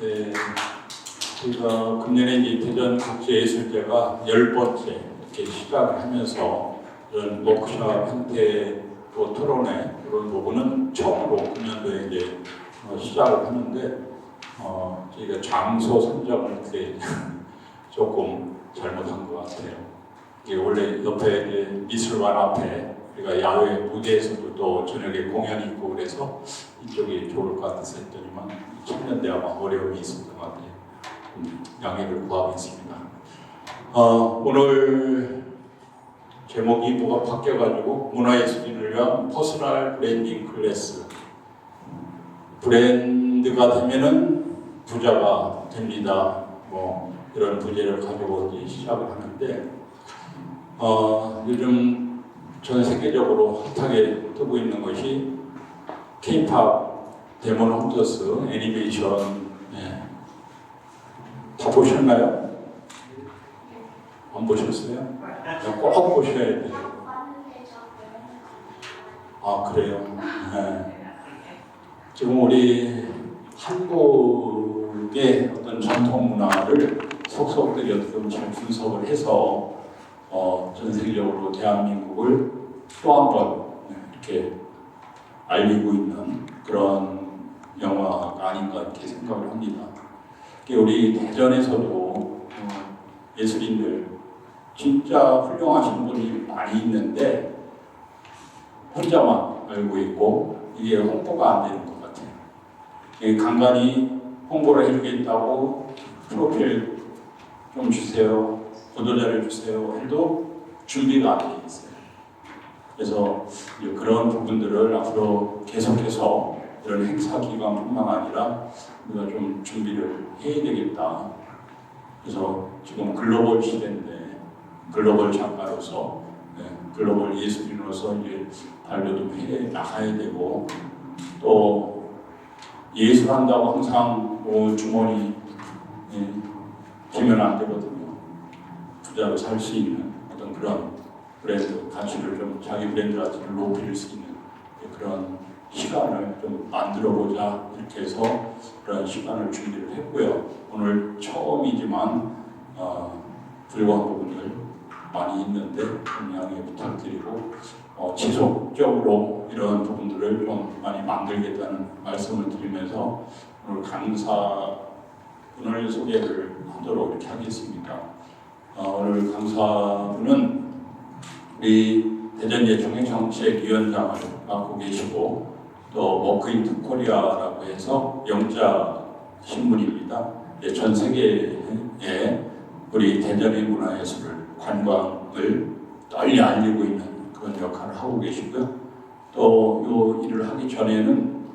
네, 저희가 금년에 이제 대전국제예술제가 10번째 이렇게 시작을 하면서 이런 워크숍 형태 또 토론회 이런 부분은 처음으로 금년도에 이제 시작을 하는데 저희가 장소 선정을 이렇게 조금 잘못한 것 같아요. 이게 원래 옆에 이제 미술관 앞에 우리가 야외 무대에서도 또 저녁에 공연이 있고 그래서 이쪽이 좋을 것 같아서 했더니만 청년대학과 어려움이 있었던 것 같아요. 양해를 구하겠습니다. 오늘 제목이 뭐가 바뀌어가지고 문화예술인을 위한 퍼스널 브랜딩 클래스. 브랜드가 되면은 부자가 됩니다. 뭐 이런 부제를 가지고 이제 시작을 하는데 요즘 전 세계적으로 핫하게 뜨고 있는 것이 K-팝 데몬 헌터스 애니메이션. 네. 다 보셨나요? 안 보셨어요? 꼭 보셔야 돼요. 아, 그래요? 네. 지금 우리 한국의 어떤 전통 문화를 속속들이 어떻게 잘 분석을 해서 전 세계적으로 대한민국을 또 한 번 이렇게 알리고 있는 그런 영화가 아닌가 이렇게 생각을 합니다. 우리 대전에서도 예술인들 진짜 훌륭하신 분이 많이 있는데 혼자만 알고 있고 이게 홍보가 안 되는 것 같아요. 간간히 홍보를 해주겠다고 프로필 좀 주세요, 보도자료 주세요 해도 준비가 안 돼 있어요. 그래서 그런 부분들을 앞으로 계속해서 이런 행사 기간뿐만 아니라 우리가 좀 준비를 해야 되겠다. 그래서 지금 글로벌 시대인데 글로벌 작가로서 글로벌 예술인으로서 이제 발표도 해 나가야 되고 또 예술한다고 항상 주머니 비면 안 되거든요. 부자로 살 수 있는 어떤 그런 브랜드 가치를 좀 자기 브랜드 가치를 높일 수 있는 그런 시간을 좀 만들어보자 이렇게 해서 그런 시간을 준비를 했고요. 오늘 처음이지만 불과한 부분들 많이 있는데 양해 부탁드리고 지속적으로 이런 부분들을 좀 많이 만들겠다는 말씀을 드리면서 오늘 강사분을 소개를 하도록 이렇게 하겠습니다. 오늘 강사분은 우리 대전예술정책위원장을 맡고 계시고 또 워크인트 코리아라고 해서 영자 신문입니다. 전 세계에 우리 대전의 문화예술을 관광을 널리 알리고 있는 그런 역할을 하고 계시고요. 또 이 일을 하기 전에는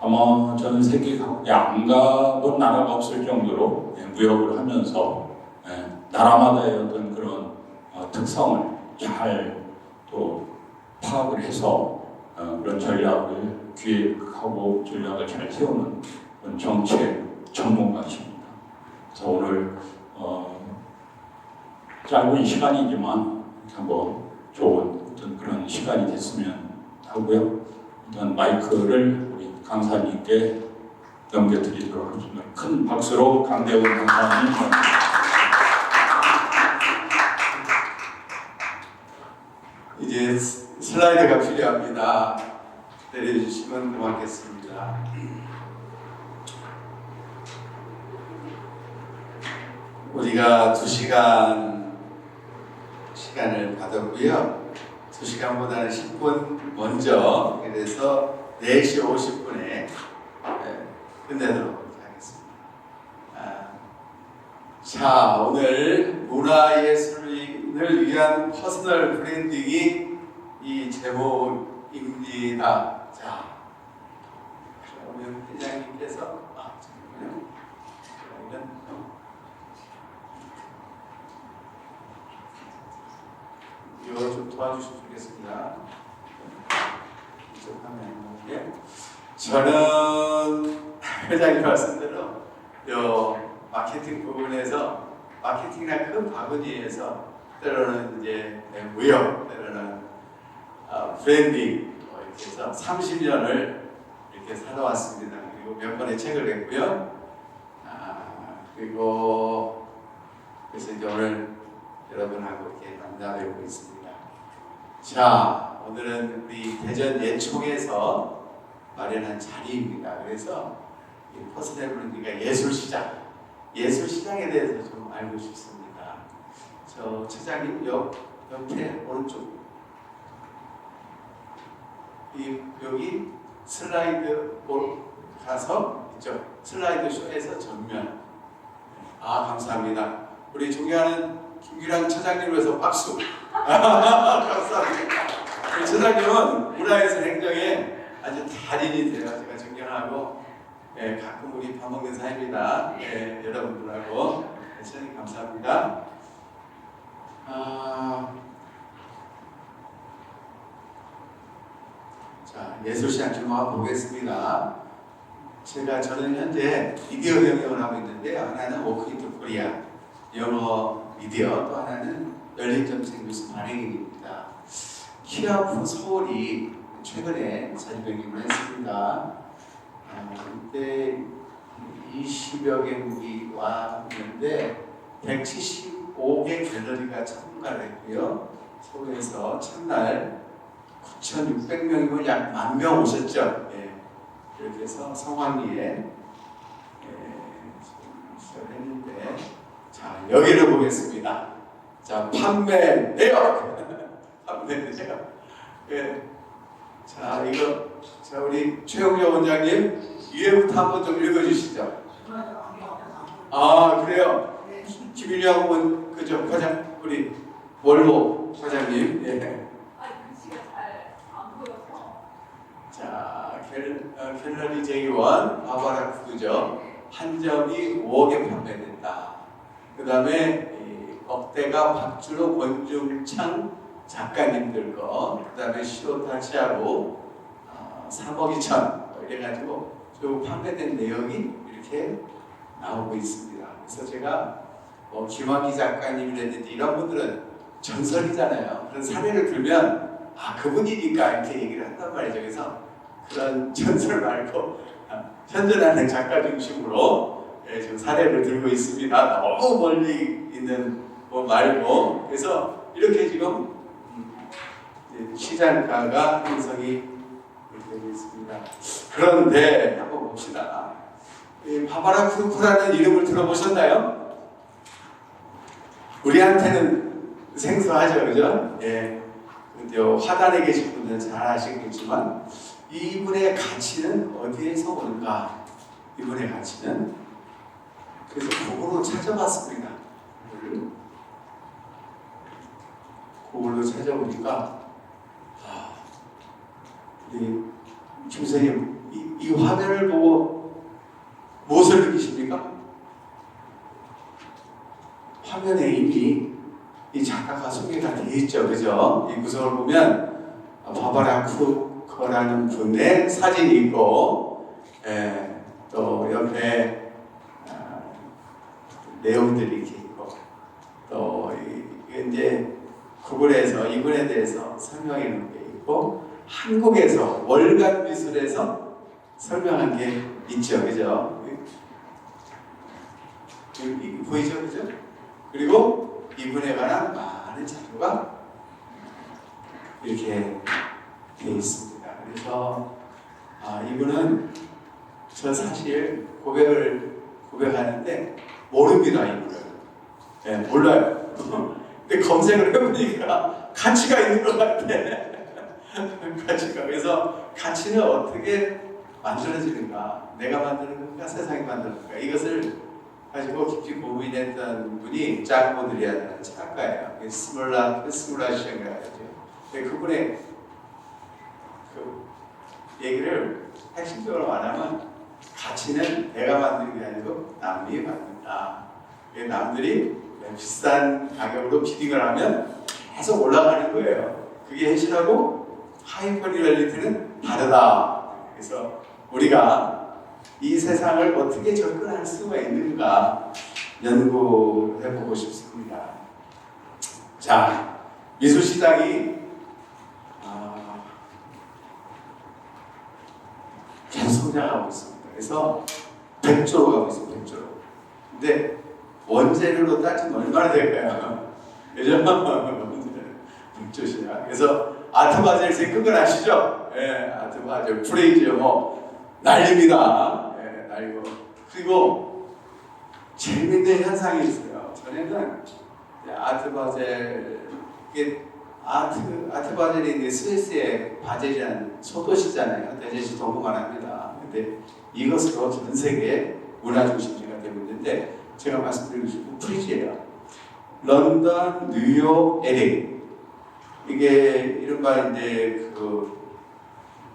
아마 전 세계 각국에 안 가본 나라가 없을 정도로 무역을 하면서 나라마다의 어떤 그런 특성을 잘 또 파악을 해서 그런 전략을 기획하고 전략을 잘 세우는 그런 정책 전문가십니다. 그래서 오늘 짧은 시간이지만 한번 좋은 어떤 그런 시간이 됐으면 하고요. 일단 마이크를 우리 강사님께 넘겨드리도록 하겠습니다. 큰 박수로 강대훈 강사님. 이제 슬라이드가 필요합니다. 내려주시면 고맙겠습니다. 우리가 2시간 시간을 받았고요. 2시간보다는 10분 먼저, 그래서 4시 50분에 끝내도록 하겠습니다. 자, 오늘 문화예술인을 위한 퍼스널 브랜딩이 이 제목입니다. 자, 그러면 회장님께서 잠깐만요. 이거 좀 도와주시면 좋겠습니다. 이쪽 화면에 저는 회장님 말씀대로 마케팅 부분에서 마케팅이나 큰 바구니에서 때로는 이제 무역, 때로는 브랜딩 이렇게 해서 30년을 이렇게 살아왔습니다. 그리고 몇 권의 책을 냈고요. 그리고 그래서 이제 오늘 여러분하고 이렇게 만나뵙고 있습니다. 자, 오늘은 우리 대전 예총에서 마련한 자리입니다. 그래서 이 퍼스널블루디가 예술시장에 대해서 좀 알고 싶습니다. 저 차장님 옆에 오른쪽 여기 슬라이드 가서 이쪽 슬라이드 쇼에서 전면. 감사합니다. 우리 존경하는 김규랑 차장님을 위해서 박수. 감사합니다. 우리 차장님은 문화예술 행정에 아주 달인이세요. 제가 존경하고 가끔 우리 밥 먹는 사이입니다. 여러분들하고 차장님 감사합니다. 자, 예술시장 좀 한번 보겠습니다. 저는 현재 미디어 경영을 하고 있는데요. 하나는 워크인투 코리아 영어 미디어, 또 하나는 열린점생 뉴스 발행인입니다. 키아프 서울이 최근에 자리배김을 했습니다. 이때 20여 개국이 왔는데 175개 갤러리가 참가를 했고요. 서울에서 첫날 9,600명이면 약 10,000명 오셨죠. 이렇게 해서 성황리에 시작했는데, 자, 여기를 보겠습니다. 자, 판매 내역. 판매 내역. 자, 우리 최홍정 원장님 위에부터 한번 좀 읽어주시죠. 그래요. 김일영 그죠 과장, 우리 월보 과장님. 글씨가 잘 안 보여서. 자, 갤러리 J1 바바라 푸드죠. 한 점이 5억에 판매된다. 그 다음에 억대가 박주로 권중창 작가님들 거, 그 다음에 시오타치아로 3억 2천 이래가지고 쭉 판매된 내용이 이렇게 나오고 있습니다. 그래서 제가 김학기 작가님이라든지 이런 분들은 전설이잖아요. 그런 사례를 들면 그분이니까 이렇게 얘기를 한단 말이죠. 그래서 그런 전설 말고 현존하는 작가 중심으로 지금 사례를 들고 있습니다. 너무 멀리 있는 말고. 그래서 이렇게 지금 시장가가 형성이 되고 있습니다. 그런데 한번 봅시다. 바바라 쿠르쿠라는 이름을 들어보셨나요? 우리한테는 생소하죠, 그죠? 화단에 계신 분들은 잘 아시겠지만 이분의 가치는 어디에서 올까? 이분의 가치는, 그래서 구글로 찾아봤습니다. 구글로 찾아보니까 우리 김 선생님 이 화면을 보고 무엇을 느끼십니까? 화면에 이미 이 작가가 소개가 되어 있죠, 그죠? 이 구성을 보면 바바라 쿠커라는 분의 사진이 있고, 또 옆에 내용들이 이렇게 있고, 또 이제 구글에서 이분에 대해서 설명해 놓은 게 있고, 한국에서 월간 미술에서 설명한 게 있죠, 그죠? 보이죠, 그죠? 그리고 이분에 관한 많은 자료가 이렇게 되어 있습니다. 그래서 이분은 저 사실 고백하는데 모릅니다, 이분을. 몰라요. 근데 검색을 해보니까 가치가 있는 것 같아. 가치가. 그래서 가치는 어떻게 만들어지는가, 내가 만드는 건가, 세상이 만드는 건가, 이것을 가지고 깊이 고민했던 분이 장 모드리아라는 작가예요. 스물라시안가 하죠. 근데 그분의 그 얘기를 핵심적으로 말하면, 가치는 내가 만드는 게 아니고 남이 만든다. 남들이 비싼 가격으로 비딩을 하면 계속 올라가는 거예요. 그게 현실하고 하이퍼 리얼리티는 다르다. 그래서 우리가 이 세상을 어떻게 접근할 수가 있는가 연구해보고 싶습니다. 자, 미술시장이 계속 성장하고 있습니다. 그래서 100조로 가고 있습니다. 100조로. 근데 원재료로 따지면 얼마나 될까요? 그죠? 6조시야. 그래서 아트바젤 그건 아시죠? 예, 아트바젤 프레이즈 뭐 난립니다. 예, 난리고. 그리고 재밌는 현상이 있어요. 전에는 아트바젤 이게 아트바젤이 이제 스위스의 바젤이라는 소도시잖아요. 대제시 동부만 합니다. 근데 이것으로 전 세계 문화 중심지가 되고 있는데 제가 말씀드리고 싶은 프리지예요. 런던, 뉴욕, LA 이게 이른바 이제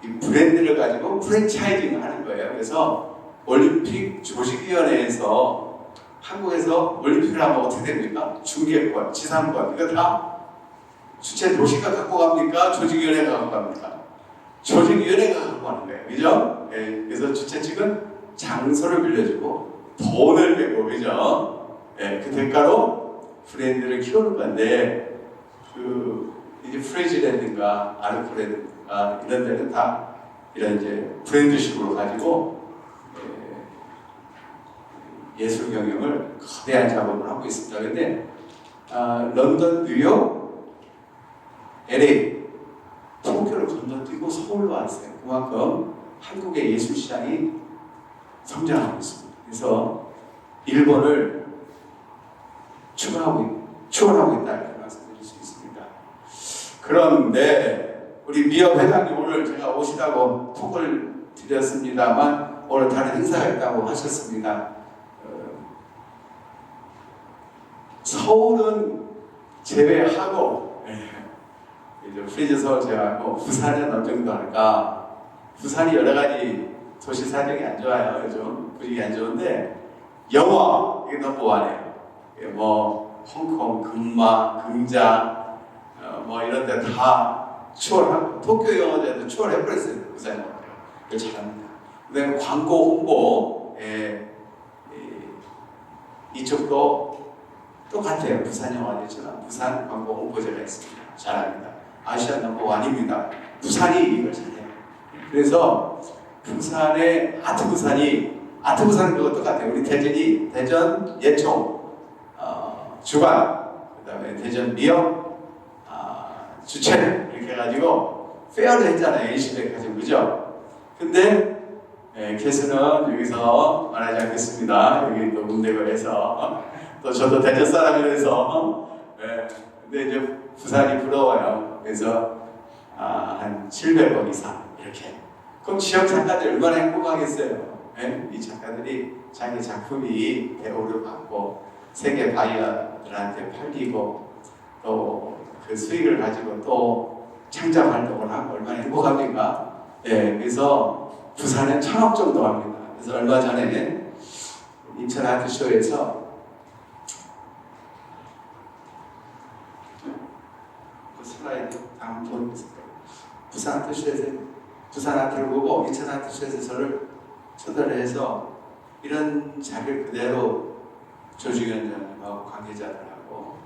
이 브랜드를 가지고 프랜차이징을 하는 거예요. 그래서 올림픽 조직위원회에서 한국에서 올림픽을 하면 어떻게 됩니까? 중계권, 지상권 이거 다 주최 도시가 갖고 갑니까? 조직위원회가 갖고 갑니까? 조직위원회가 갖고 가는 거예요. 그죠? 예, 그래서 주최 측은 장소를 빌려주고 돈을 내고 그죠? 예, 그 대가로 브랜드를 키우는 건데 이제 프레지랜드인가 아르코랜드인가 이런 데는 다 이런 이제 브랜드식으로 가지고 예술 경영을 거대한 작업을 하고 있습니다. 근데 런던, 뉴욕, LA, 도쿄를 건너뛰고 서울로 왔어요. 그만큼 한국의 예술 시장이 성장하고 있습니다. 그래서 일본을 추월하고 있다 이렇게 말씀드릴 수 있습니다. 그런데 우리 미협 회장님 오늘 제가 오시라고 톡을 드렸습니다만 오늘 다른 행사가 있다고 하셨습니다. 서울은 제외하고 이제 프리즈 서울 제외하고 부산은 어느 정도 할까? 부산이 여러 가지 도시 사정이 안 좋아요. 요즘 분위기 안 좋은데 영화 이게 넘버원이에요. 뭐 홍콩, 금마, 금자 뭐 이런 데 다 추월하고 도쿄 영화제도 추월해버렸어요. 부산이 이거 잘합니다. 그다음에 광고 홍보 이쪽도 똑같아요. 부산 영화제처럼 부산 광고 홍보제가 있습니다. 잘합니다. 아시아 넘버원입니다. 부산이 이걸 잘해요. 그래서 부산의 아트부산은 그거 똑같아요. 우리 대전이 대전 예총 주관, 그다음에 대전 미역 주최 이렇게 해가지고 페어를 했잖아요. NC백화점 그죠? 근데 개수는 여기서 말하지 않겠습니다. 여기 또 문대거에서 또 저도 대전 사람이라서 근데 이제 부산이 부러워요. 그래서 한 700억 이상 이렇게. 그럼 지역 작가들 얼마나 행복하겠어요. 이 작가들이 자기 작품이 대우를 받고 세계 바이어들한테 팔리고 또 그 수익을 가지고 또 창작 활동을 하고 얼마나 행복합니까? 그래서 부산은 1,000억 정도 합니다. 그래서 얼마 전에 인천 아트쇼에서 그 슬라이드 다음 보여주세요. 부산 아트쇼에서 부산 아트를 보고 인천 아트쇼에서 저를 초대를 해서 이런 자리를 그대로 조직위원장님하고 관계자들하고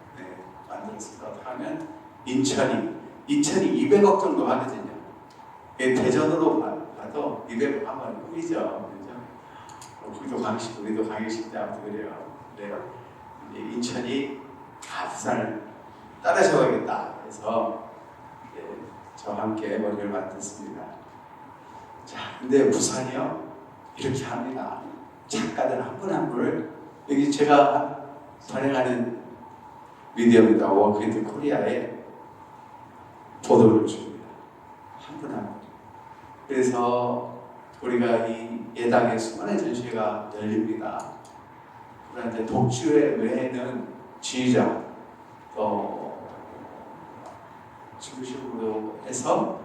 만들었습니다. 하면 인천이 200억 정도 하거든요. 대전으로 봐도 200억 하면 꿈이죠. 우리도 강의식장 아무튼 그래요. 인천이 부산을 따라잡아야겠다. 그래서 저와 함께 머리를 맞댔습니다. 자, 근데 부산이요 이렇게 합니다. 작가들 한 분 한 분을 여기 제가 발행하는 미디어입니다. 워크인트 코리아에 보도를 줍니다. 한 분 한 분. 그래서 우리가 이 예당에 수많은 전시회가 열립니다. 그런데 독주회 외에는 지휘자 또 중심으로 해서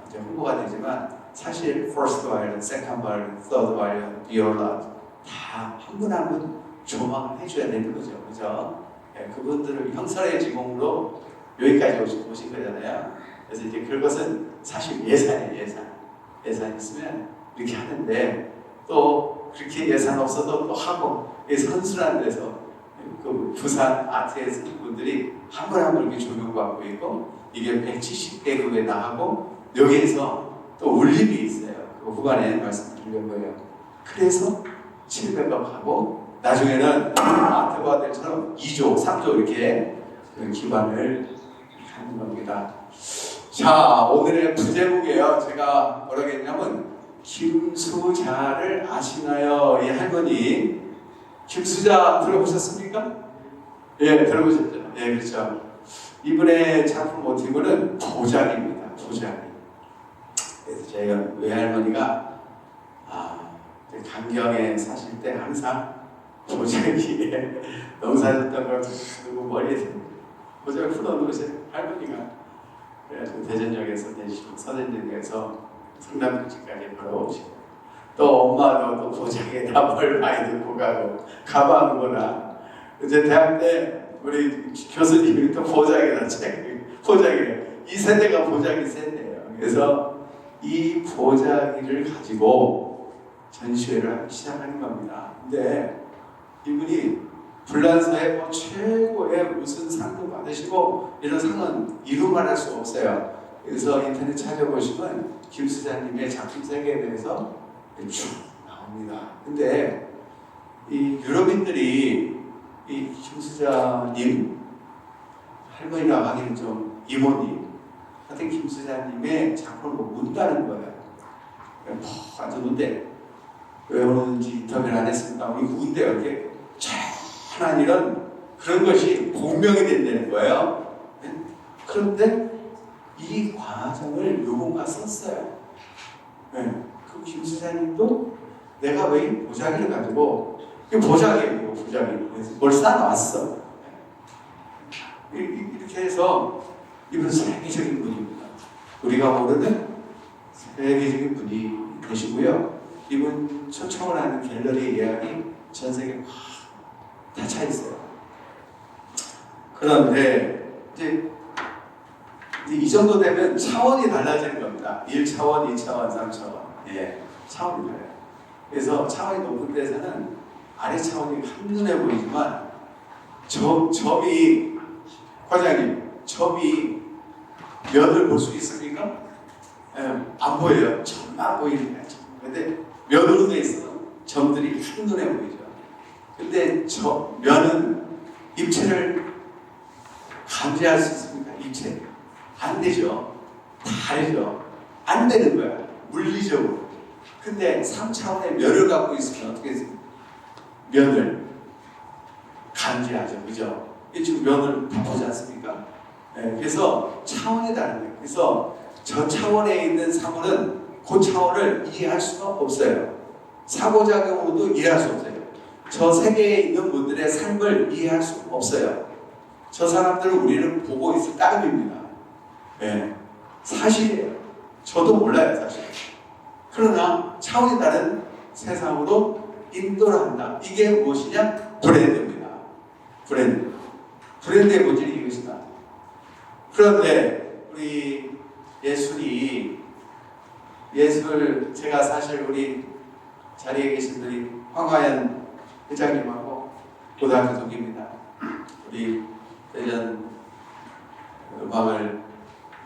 이제 홍보가 되지만 사실 first violin, second violin, third violin, viola 다 한 분 한 분 조망을 해줘야 되는 거죠, 그죠? 그분들을 형설의 지공으로 여기까지 오신 거잖아요. 그래서 이제 그것은 사실 예산이에요, 예산 있으면 이렇게 하는데 또 그렇게 예산 없어도 또 하고 선순환 돼서 그 부산 아트에서 분들이 한 분 한 분 이렇게 조명받고 있고 이게 170개국에 나가고 여기에서 또 울림이 있어요. 그 후반에 말씀드리려고 해요. 그래서 700억 하고 나중에는 아트바들처럼 2조, 3조 이렇게 기반을 하는 겁니다. 자, 오늘의 부제목이에요. 제가 뭐라고 했냐면 김수자를 아시나요? 이 할머니 김수자 들어보셨습니까? 예, 들어보셨죠? 예, 그렇죠. 이분의 작품 모티브는 보자기입니다. 보자기. 그래서 저희가 외할머니가 강경에 사실 때 항상 보자기에 농사짓던 걸 두고 머리에 보자기 풀어놓으세요. 할머니가. 그래서 대전역에서 내시고 서대전역에서 성남까지 걸어오시고 또 엄마도 또 보자기에다 뭘 많이 듣고 가고 가방거나 이제 대학 때 우리 교수님이 또 보자기에다 보자기를 이 세대가 보자기 세대예요. 그래서 이 보자기를 가지고 전시회를 하기 시작하는 겁니다. 근데 이분이 불란서에 뭐 최고의 무슨 상도 받으시고 이런 상은 이루 말할 수 없어요. 그래서 인터넷 찾아보시면 김수자님의 작품 세계에 대해서 쭉 나옵니다. 근데 이 유럽인들이 이 김수자님 할머니라고 하기는 좀 이모님 하여튼 김수자님의 작품을 묻다는 거예요. 아주 문대 왜 오는지 인터뷰를 안 했습니다. 우리 군대 이렇게 찬한 이런 그런 것이 공명이 된다는 거예요. 그런데 이 과정을 누군가 썼어요. 그 김수자님도 내가 왜 이 보자기를 가지고 보자기예요. 보자기 뭘 쌓아놨어. 이렇게 해서 이분은 세계적인 분입니다. 우리가 모르는 세계적인 분이 되시고요. 이분 초청을 하는 갤러리 예약이 전 세계 다 차 있어요. 그런데 이제 이 정도 되면 차원이 달라지는 겁니다. 1차원, 2차원, 3차원. 예, 차원이 달라요. 그래서 차원이 높은 데서는 아래 차원이 한눈에 보이지만 점이 과장님, 점이 면을 볼 수 있습니까? 예, 안 보여요. 점만 보이는 거예요. 근데 면으로 돼 있어. 점들이 한눈에 보이죠. 근데 면은 입체를 감지할 수 있습니까? 입체. 안 되죠. 다르죠. 안 되는 거야. 물리적으로. 근데 3차원의 면을 갖고 있으면 어떻게 해요? 면을 감지하죠. 그죠? 지금 면을 보지 않습니까? 네, 그래서 차원이 다른 거예요. 그래서 저 차원에 있는 사물은 그 차원을 이해할 수가 없어요. 사고작용으로도 이해할 수 없어요. 저 세계에 있는 분들의 삶을 이해할 수 없어요. 저 사람들은 우리를 보고 있을 따름입니다. 네, 사실이에요. 저도 몰라요, 사실. 그러나 차원이 다른 세상으로 인도를 한다. 이게 무엇이냐? 브랜드입니다. 브랜드의 본질이 이것이다. 그런데 우리 예술 제가 사실 우리 자리에 계신 분이 황화연 회장님하고 고등학교 동기입니다. 우리 대전 음악을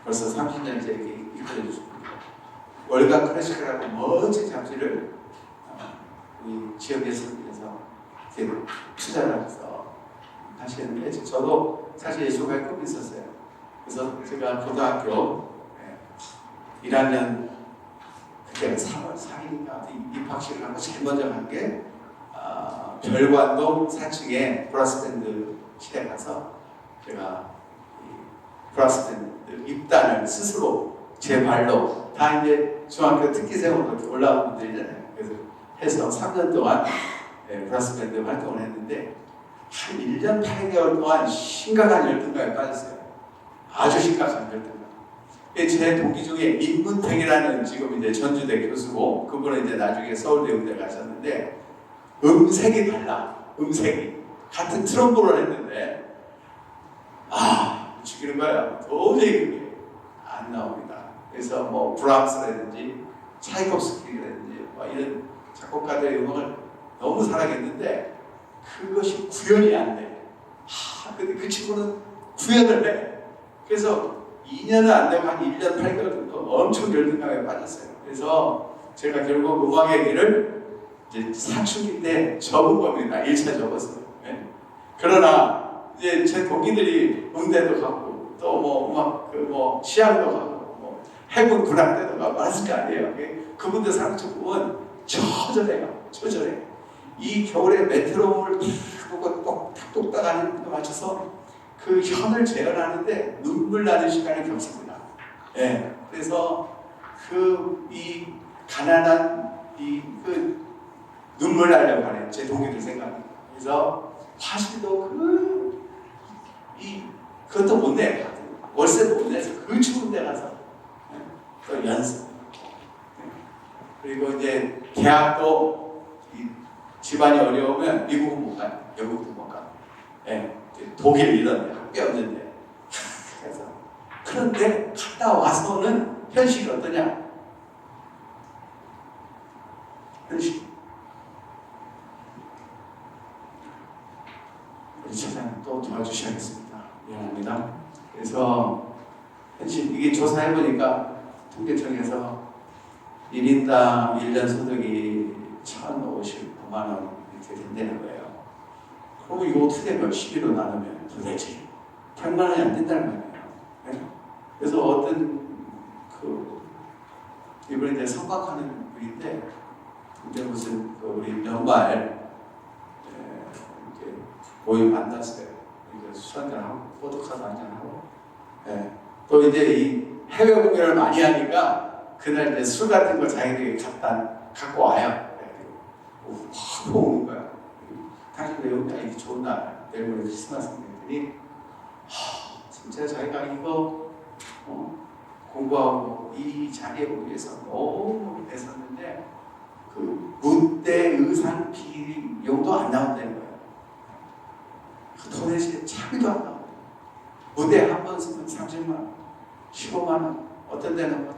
벌써 30년째 이끌어 주십니다. 월간 클래식이라고 멋진 잡지를 우리 지역 예술에서 투자를 해서 하시는데 저도 사실 예술가의 꿈이 있었어요. 그래서 제가 고등학교 1학년 그때 3월 4일인가 입학식을 하고 제일 먼저 간 게 별관동 4층에 브라스밴드 실에 가서 제가 브라스 밴드 입단을 스스로 제 발로 다 이제 중학교 특기생으로 올라온 분들이잖아요. 그래서 해서 3년 동안 브라스 밴드 활동을 했는데 한 1년 8개월 동안 심각한 열등감에 빠졌어요. 아주 심각한 열등감. 제 동기 중에 임문택이라는 지금 이제 전주대 교수고 그분은 이제 나중에 서울대 의대 가셨는데 음색이 달라. 음색이 같은 트럼본을 했는데 죽이는 거야. 도저히 그게 안 나옵니다. 그래서 뭐 브람스라든지 차이콥스키라든지 뭐 이런 작곡가들의 음악을 너무 사랑했는데 그것이 구현이 안 돼. 근데 그 친구는 구현을 해. 그래서 2년은 안 되고 한 1년 8개월 정도 엄청 열등감에 빠졌어요. 그래서 제가 결국 음악의 길을 이제 사춘기 때 접은 겁니다. 1차 접었어요. 예. 그러나 이제 제 동기들이 음대도 가고 또 뭐 음악 뭐 시향도 가고 뭐 해군 군악대도 가고 했을 거 아니에요. 예. 그분들 상처 보면 처절해요. 처절해. 이 겨울에 메트로놈을 똑똑딱 하는 거 맞춰서 그 현을 재현하는데 눈물 나는 시간이 겹칩니다. 예. 그래서 이 가난한 그 눈물 나려고 하네. 제 동기들 생각이. 그래서 화실도 그것도 못 내. 월세도 못 내서 그 추운 데 가서 또 연습. 그리고 이제 대학도 집안이 어려우면 미국은 못 가요. 영국도 못 가요. 예. 독일 이런 데 학교 없는데. 그래서 그런데 갔다 와서는 현실이 어떠냐? 현실. 우리 차장님 또 도와주셔야겠습니다. 미안합니다. 그래서 현실 이게 조사해보니까 통계청에서 1인당 1년 소득이 1,059만 원 이렇게 된다는 거예요. 그럼 이거 어떻게 되면 12로 나누면 도대체 100만 원이 안 된다는 거예요. 네? 그래서 어떤 이번에 이제 성곽하는 분인데 근데 무슨 우리 연말 이제 모임 만났어요. 이제 술 한잔하고 포도카드 한잔하고 또 이제 이 해외 공연을 많이 하니까 그날 이제 술 같은 거 자기들이 갖고 와요. 확 오는 거야. 당신 왜 오냐? 이게 좋은 날 내일 크리스마스 했더니 진짜 자기가 이거 공부하고 이 자리에 오기 위해서 너무 애썼는데 그 무대 의상 비용도 안 나온다는 거예요. 그 돈 대신에 차비도 안 나오고 무대 한 번 쓰면 30만 원, 15만 원, 어떤 데는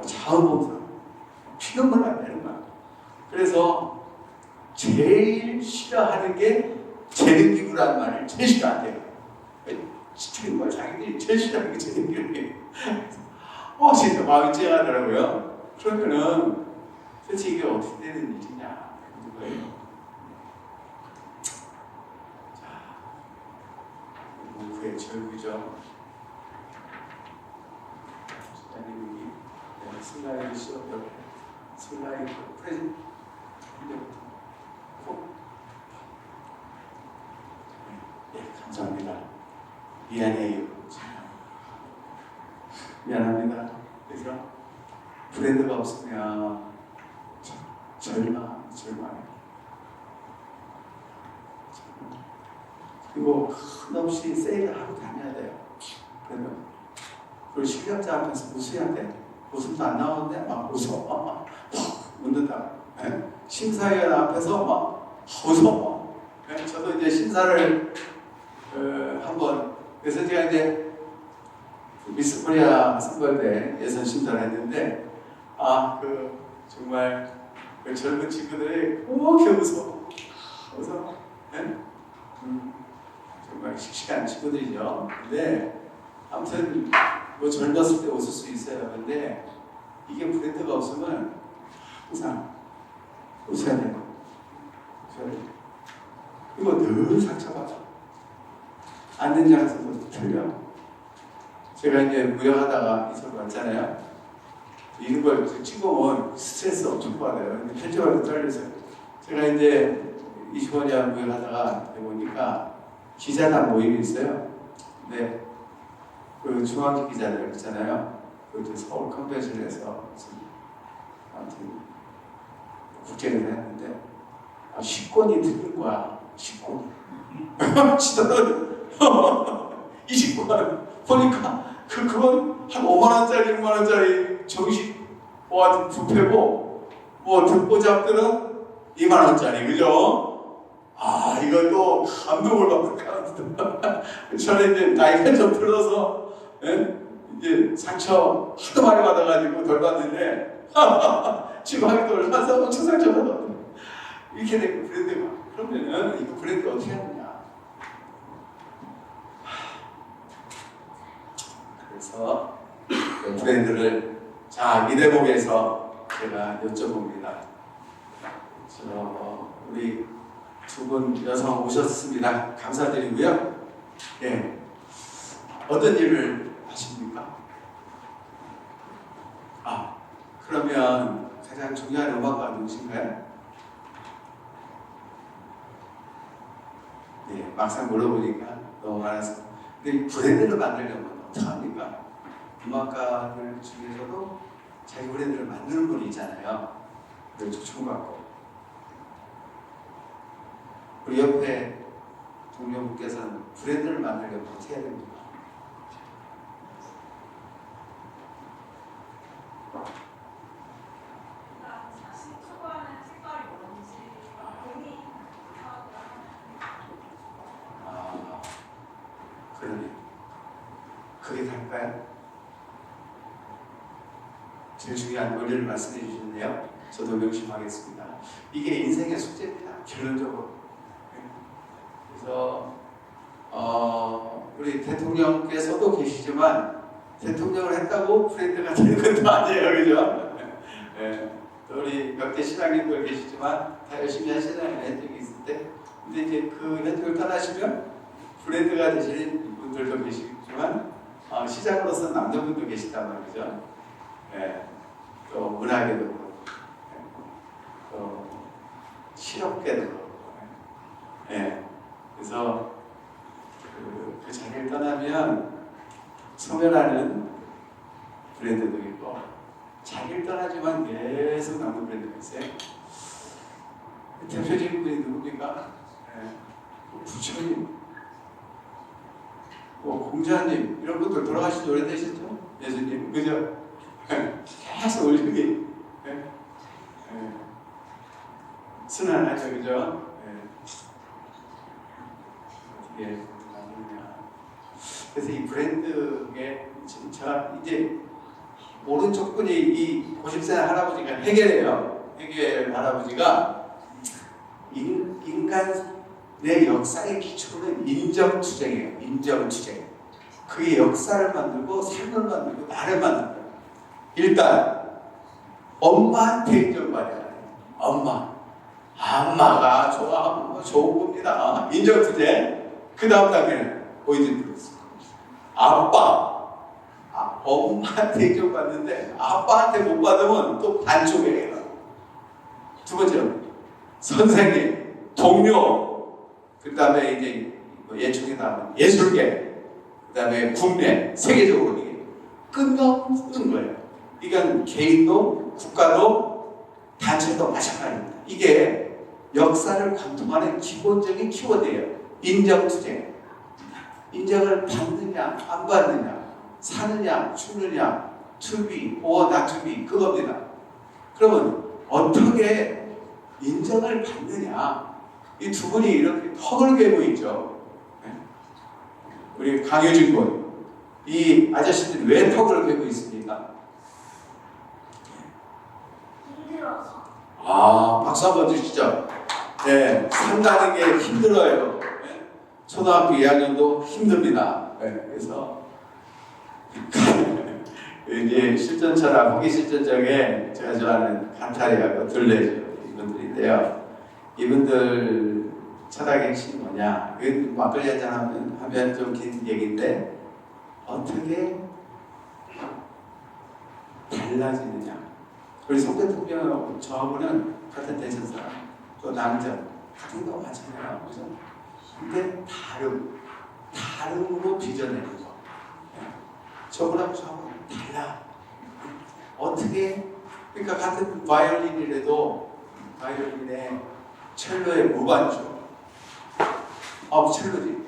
자원봉사 피눈물 안 내는 거야. 그래서 제일 싫어하는 게 재능기부라는 말을 제일 싫어한대요. 정말 자기들이 제일 싫어하는 게 재능기부예요. 진짜 마음이 찡하더라고요. 그러면은 도대체 이게 어떻게 되는 일이냐 그런 거예요. 자, 문구의 절규죠. 주장님이 슬라이드 쇼 슬라이드 프레젠트 감사합니다. 미안해요. 미안합니다. 그래서 브랜드가 없으면 절망해. 그리고 한없이 세일을 하고 다녀야 돼요. 그러면 그리고 실력자 앞에서 웃어야 돼. 웃음도 안 나오는데 막 웃어. 웃는다. 심사위원 앞에서 막 웃어. 저도 이제 심사를 한번 그래서 제가 이제 미스 코리아 선발대 예선 심사를 했는데 정말 그 젊은 친구들이 그렇게 웃어. 정말 씩씩한 친구들이죠. 근데 아무튼 뭐 젊었을 때 웃을 수 있어요. 근데 이게 브랜드가 없으면 항상 웃어야 돼요. 그리고 늘 상처받아. 앉는 장소도 틀려. 제가 이제 무역하다가 이사를 왔잖아요. 이런 걸 찍어보면 스트레스 엄청 받아요. 근데 편집할 때 떨려서요. 제가 이제 25년 무역하다가 보니까 기자단 모임이 있어요. 근데 그 중앙지 기자들 있잖아요. 그 서울 컨벤션에서 아무튼 국제를 했는데 식권이 들린 거야. 식권. 지도는 20권 보니까 그건 한 5만 원짜리, 6만 원짜리 정식 뭐 부패고 뭐 듣보잡들은 2만 원짜리 그죠? 이것도 감동을 받았다. 저는 이제 나이가 좀 들어서 이제 상처 하도 많이 받아가지고 덜 받는데 지금 하기도 얼마나 엄청 상처 받았거든요. 이렇게 되고 브랜드가 그러면은 이거 브랜드 어떻게 하느냐? 그래서 브랜드를 이 대목에서 제가 여쭤봅니다. 우리 두 분 여성 오셨습니다. 감사드리고요. 예. 어떤 일을 하십니까? 그러면 가장 중요한 음악가 누구신가요? 네, 막상 물어보니까 너무 많아서. 근데 브랜드를 만들려면 어떡합니까? 음악가들 중에서도 자기 브랜드를 만드는 분이 있잖아요. 그걸 초청받고. 우리 옆에 동료분께서는 브랜드를 만들려면 어떻게 해야 됩니까? 자신 추구하는 색깔이 뭔지 본인이 그러네. 그게 다일까요? 제일 중요한 원리를 말씀해 주셨네요. 저도 명심하겠습니다. 이게 인생의 숙제입니다. 결론적으로. 그래서 우리 대통령께서도 계시지만 대통령을 했다고 브랜드가 되는 것도 아니에요, 그죠? 네. 또 우리 몇대 신앙님들 계시지만 다 열심히 하시는 혜택이 있을 때, 근데 이제 그 혜택을 떠나시면 브랜드가 되시는 분들도 계시지만 시장으로서 남는 분도 계시단 말이죠. 네. 또 문화계도 그렇고, 또 실업계도 그렇고. 네. 그래서 그 자리를 떠나면 소멸하는 브랜드도 있고, 자리를 떠나지만 계속 남는 브랜드가 있어요. 대표적인 분이 누굽니까? 부처님, 공자님 이런 분들 돌아가신 지 오래되셨죠? 예수님, 그죠? 계속 올림이 순환하죠, 그죠? 어떻게 나누냐. 그래서 이 브랜드에 제가 이제 오른쪽 분이 이 90세 할아버지가 해겔이에요. 해겔 할아버지가 인간의 역사의 기초는 인정투쟁이에요. 인정투쟁. 그게 역사를 만들고 삶을 만들고 나를 만들고. 일단 엄마한테 인정받아야 돼요. 엄마가 좋아하면 뭐 좋은 겁니다. 인정투쟁. 그 다음 단계는 보이든 들었어. 엄마한테 인정받는데 아빠한테 못 받으면 또 반쪽이에요. 두 번째로 선생님, 동료, 그 다음에 이제 예총에 나오는 예술계, 그 다음에 국내, 세계적으로 이게 끝없는 거예요. 이건 개인도 국가도 단체도 마찬가지입니다. 이게 역사를 관통하는 기본적인 키워드예요. 인정투쟁. 인정을 받느냐 안 받느냐, 사느냐 죽느냐, to be or not to be, 그겁니다. 그러면 어떻게 인정을 받느냐, 이 두 분이 이렇게 턱을 괴고 있죠. 우리 강효진 군, 이 아저씨들이 왜 턱을 괴고 있습니까? 힘들어서. 박수 한번 주시죠. 네, 산다는 게 힘들어요. 초등학교 2학년도 힘듭니다. 그래서 이제 실전처럼 호기 실전적에 제가 좋아하는 간타리하고 둘레죠, 이분들인데요. 이분들 철학의 핵심이 뭐냐? 막걸리 한잔 하면 좀 긴 얘기인데, 어떻게 달라지느냐? 우리 송 대통령 저하고는 같은 대선 사람, 또 남자 같은 거 마찬가지예요, 그죠? 근데 다름으로 빚어내는 거. 저거랑 저하고 달라. 어떻게? 그러니까 같은 바이올린이라도 바이올린에 첼로의 무반주. 첼로지.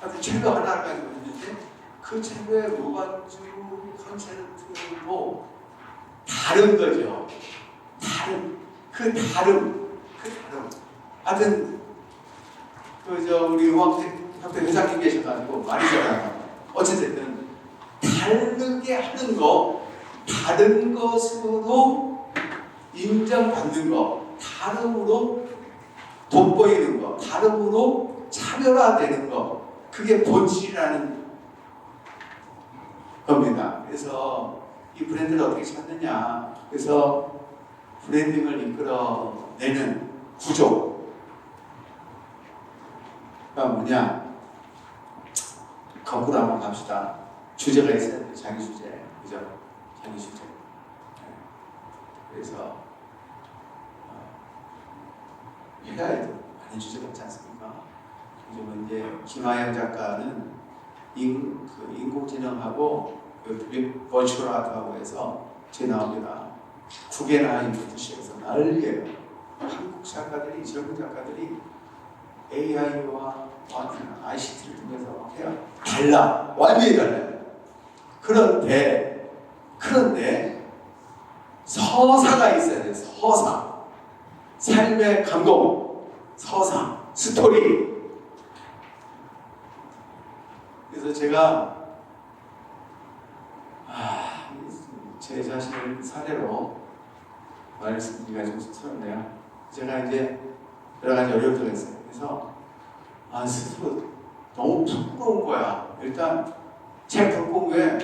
하여튼 첼로 하나까지 있는데 그 첼로의 무반주 콘서트도 다른 거죠. 그 다름. 하여튼 우리 음악협회 회장님 계셔가지고 말이 잘하나. 어쨌든 다르게 하는 거, 다른 것으로 인정받는 거, 다름으로 돋보이는 거, 다름으로 차별화되는 거, 그게 본질이라는 겁니다. 그래서 이 브랜드를 어떻게 찾느냐. 그래서 브랜딩을 이끌어내는 구조가 뭐냐? 거꾸로 한번 갑시다. 주제가 있어야 돼. 자기 주제. 그죠? 자기 주제. 그래서 해야에도 많은 주제가 있지 않습니까? 요즘 이제 김하영 작가는 인공지능하고 버추얼 아트하고 해서 제 나옵니다. 9개나 인프트시에서 난리예요. 한국 작가들이, 젊은 작가들이 AI와 ICT를 통해서 해요. 달라. 완전히 달라요. 그런데 서사가 있어야 돼요. 서사. 삶의 감동. 서사. 스토리. 그래서 제가 제 자신을 사례로 말씀드리기가 좀 쑥스럽네요. 제가 이제 여러 가지 어려움들이 있어요. 그래서 스스로 너무 부끄러운 거야. 일단 제 불공부에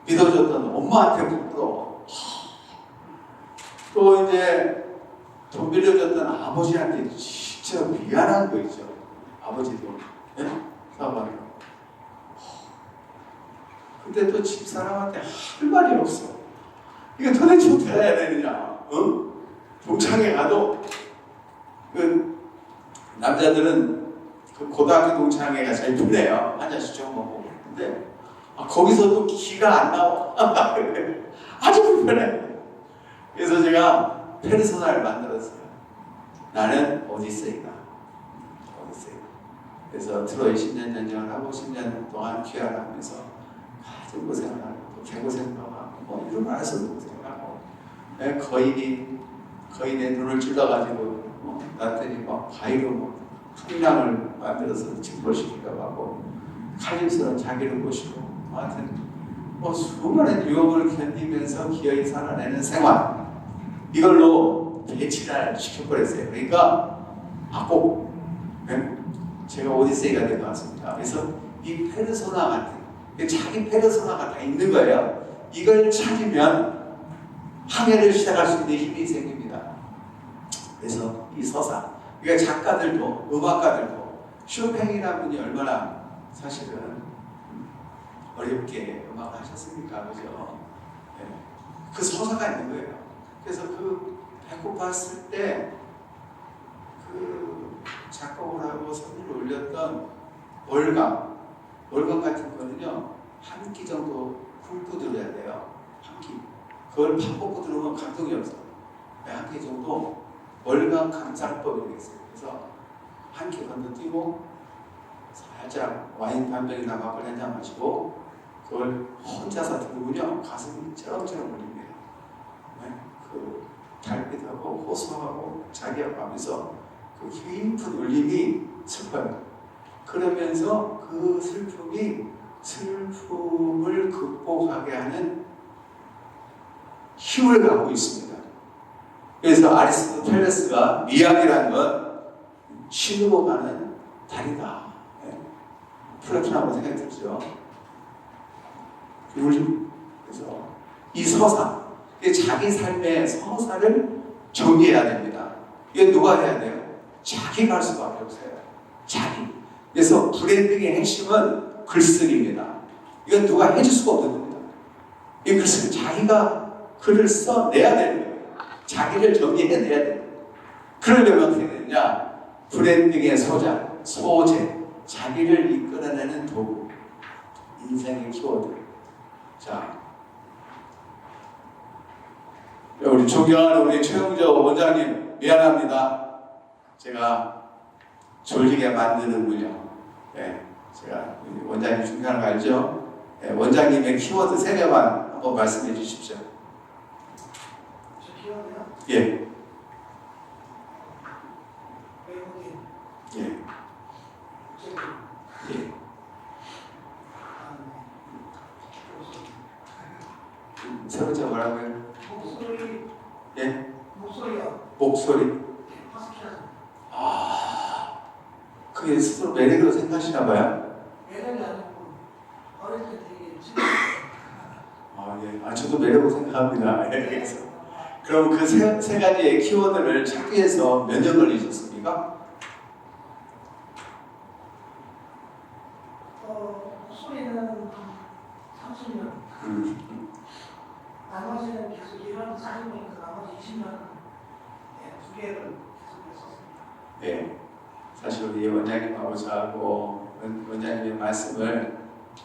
믿어줬던 엄마한테 부끄러워. 또 이제 돈 빌려줬던 아버지한테 진짜 미안한 거 있죠. 아버지도 사업하는 거. 근데 또 집사람한테 할 말이 없어. 이거 도대체 어떻게 해야 되느냐? 동창회 가도 남자들은 고등학교 동창회가 제일 편해요. 한 잔씩 좀 먹고. 근데 거기서도 기가 안 나와. 아주 불편해. 그래서 제가 페르소나를 만들었어요. 나는 오디세이다. 오디세이. 그래서 트로이 10년 전쟁을 하고 10년 동안 귀화를 하면서 아주 고생을 하고 개고생도 하고 뭐 이런 거 알아서도 고생을 하고 거인의 눈을 찔러가지고 나한테 막 바위로 풍량을 만들어서 직보시키려고 하고 칼림스는 자기를 모시고 하여튼 수많은 유혹을 견디면서 기어이 살아내는 생활 이걸로 배치를 시켜버렸어요. 그러니까 꼭 제가 오디세이가 된 것 같습니다. 그래서 이 페르소나 같은 자기 페르소나가 다 있는 거예요. 이걸 찾으면 항해를 시작할 수 있는 힘이 생깁니다. 그래서 이 서사 그러니까 작가들도 음악가들도 쇼팽이라는 분이 얼마나 사실은 어렵게 음악을 하셨습니까? 그죠? 네. 그 서사가 있는 거예요. 그래서 배꼽 봤을 때 작곡을 하고 선율을 올렸던 월감 같은 거는요 한 끼 정도 훑고 들어야 돼요. 한 끼. 그걸 밥 먹고 들으면 감동이 없어요. 한 끼 정도 월감 감상법이 있어요. 그래서 한 끼 건너뛰고 살짝 와인 반 병이나 막걸리 한 잔 마시고 그걸 혼자서 들으면요 가슴이 쩌렁쩌렁 울립니다. 네? 달빛하고 호소하고 자기하고 하면서 깊은 울림이 슬퍼요. 그러면서 그 슬픔을 극복하게 하는 힘을 갖고 있습니다. 그래서 아리스토텔레스가 미학이라는 건 신으로 가는 다리다. 플라톤하고 생각이 들죠. 그래서 이 서사, 자기 삶의 서사를 정리해야 됩니다. 이건 누가 해야 돼요? 자기가 할 수밖에 없어요. 자기. 그래서 브랜딩의 핵심은 글쓰기입니다. 이건 누가 해줄 수가 없는 겁니다. 이 글쓰기 자기가 글을 써내야 되는 거예요. 자기를 정리해내야 돼요. 그러려면 어떻게 되느냐? 브랜딩의 소재, 자기를 이끌어내는 도구, 인생의 키워드. 자, 우리 존경하는 우리 최영조 원장님 미안합니다. 제가 졸리게 만드는군요. 네, 제가 원장님 중요한 거 알죠? 네, 원장님의 키워드 3개만 한번 말씀해 주십시오. 저 키워드요? 예. 외국인, 예. 국제인, 예. 세 번째 뭐라고요? 목소리, 예? 목소리요. 목소리. 허스키하죠. 그게 스스로 매력으로 생각하시나 봐요? 매력이 아니고 어릴 때 되게 예. 저도 매력으로 생각합니다. 예, 그래서 그럼 그 세 가지의 키워드를 찾기 위해서 몇 년 걸리셨습니까? 소리는 30년. 나머지는 계속 일하는 사진이니까 나머지 20년 두 개를 계속 했었습니다. 네. 사실 우리 원장님하고 저하고 원장님의 말씀을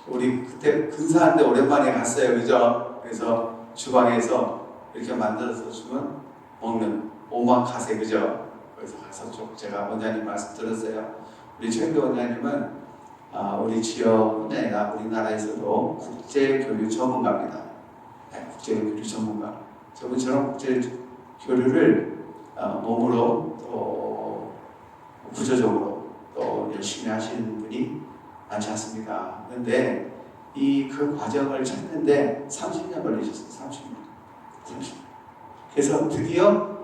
우리 그때 근사한데 오랜만에 갔어요. 그죠? 그래서 주방에서 이렇게 만들어서 주면 먹는 오마카세, 그죠? 그래서 가서 쭉 제가 원장님 말씀 들었어요. 우리 최현배 원장님은 우리 지역뿐 아니라 우리나라에서도 국제교류 전문가입니다. 네, 국제교류 전문가. 저분처럼 국제교류를 몸으로 또 구조적으로 또 열심히 하시는 분이 많지 않습니다. 그런데 그 과정을 찾는데 30년 걸리셨어요. 30년. 그래서 드디어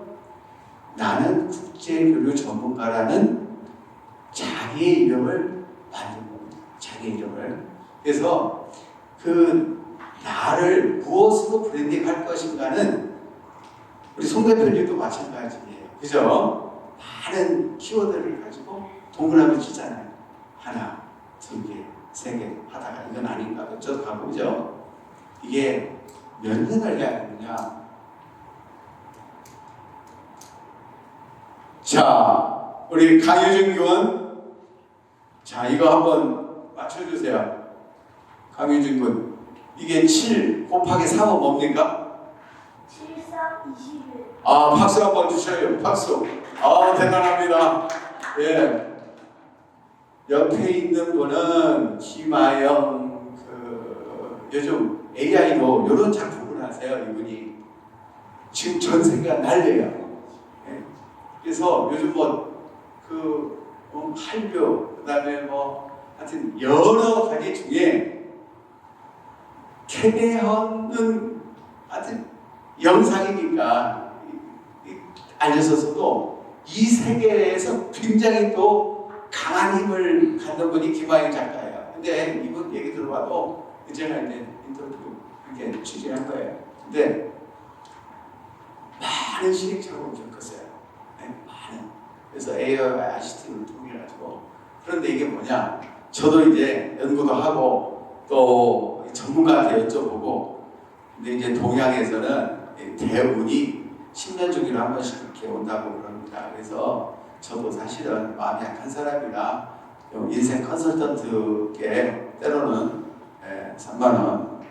나는 국제교류 전문가라는 자기의 이름을 만든 겁니다. 자기의 이름을. 그래서 그 나를 무엇으로 브랜딩할 것인가는 우리 송 대표님도 마찬가지예요. 그죠? 많은 키워드를 가지고 동그라미 치잖아요. 하나, 두 개, 세 개 하다가 이건 아닌가 저도 가고, 그죠? 이게 몇 년을 해야 되느냐. 자, 우리 강효준 교원, 자 이거 한번 맞춰주세요. 강효준 군, 이게 7 곱하기 3은 뭡니까? 7, 3, 21. 박수 한번 주셔요. 박수. 대단합니다. 예. 옆에 있는 분은 김아영, 요즘 AI로 이런 작품을 하세요. 이분이 지금 전 세계가 난리예요. 예. 그래서 요즘 한류, 그다음에 하여튼 여러 가지 중에 캐내하는 하여튼 영상이니까 알려졌어도 이 세계에서 굉장히 또 강한 힘을 갖는 분이 김아영 작가예요. 근데 이분 얘기 들어봐도 제가 이제 인터뷰 이렇게 취재한 거예요. 근데 많은 시행착오를 겪었어요. 네, 많은. 그래서 AI 아시스트를 통해 가지고. 그런데 이게 뭐냐? 저도 이제 연구도 하고 또 전문가한테 여쭤보고. 근데 이제 동양에서는 대운이 10년 주기로 한 번씩 이렇게 온다고 그럽니다. 그래서 저도 사실은 마음이 약한 사람이라 인생 컨설턴트께 때로는 3만원,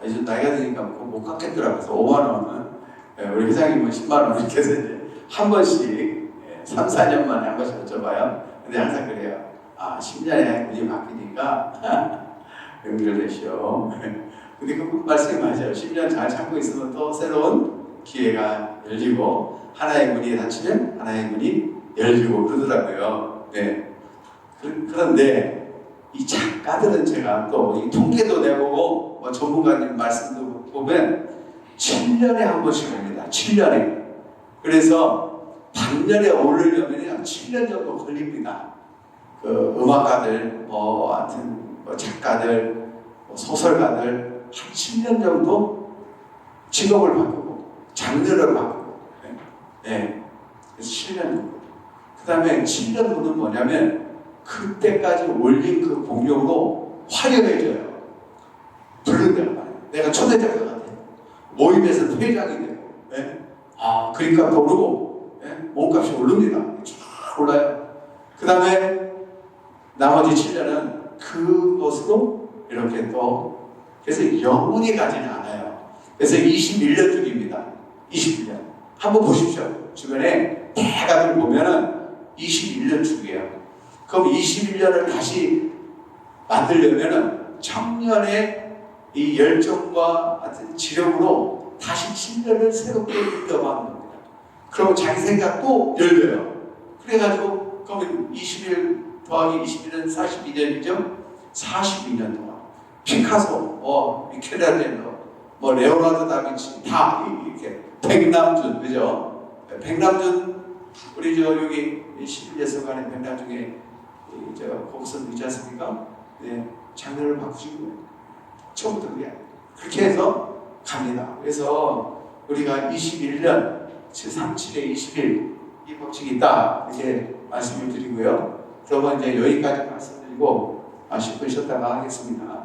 요즘 나이가 드니까 못 갚겠더라고요. 그래서 5만원은 우리 회장님은 10만원 이렇게 해서 이제 한 번씩 3, 4년 만에 한 번씩 여쭤봐요. 근데 항상 그래요. 10년에 운이 바뀌니까 연결되시오. 근데 그 말씀이 맞아요. 10년 잘 참고 있으면 또 새로운 기회가 열리고 하나의 문이 닫히면 하나의 문이 열리고 그러더라고요. 네. 그런데 이 작가들은 제가 또 이 통계도 내보고 전문가님 말씀도 보면 7년에 한 번씩 옵니다. 7년에. 그래서 반년에 오르려면 7년 정도 걸립니다. 음악가들, 하여튼 작가들, 소설가들 한 7년 정도 직업을 바꾸고 장르를 바꾸고. 네. 그래서 7년 정도. 그 다음에 7년 후는 뭐냐면 그때까지 올린 그 공력으로 화려해져요. 부른 데가 많아요. 내가 초대자가 같아요. 모임에서 회장이 되고, 네? 그림값도 오르고, 네? 몸값이 오릅니다. 쫙 올라요. 그 다음에 나머지 7년은 그것으로 이렇게 또, 그래서 영원히 가지는 않아요. 그래서 21년 중입니다. 21년. 한번 보십시오. 주변에 대가들 보면은 21년 중이에요. 그럼 21년을 다시 만들려면은 청년의 이 열정과 같은 지력으로 다시 7년을 새롭게 일러가는 겁니다. 그럼 자기 생각도 열려요. 그래가지고 그러면 21 더하기 21은 42년이죠. 42년 동안 피카소, 미켈란젤로, 레오나르도 다빈치 다 이렇게 백남준, 그죠? 백남준 우리 여기 11예술관의 백남중에 거기서 있지 않습니까? 네, 장르를 바꾸시고 처음부터 그렇게 해서 갑니다. 그래서 우리가 21년 37에 21 이 법칙이 있다 이렇게 말씀을 드리고요. 그러면 이제 여기까지 말씀드리고 10분 쉬었다가 하겠습니다.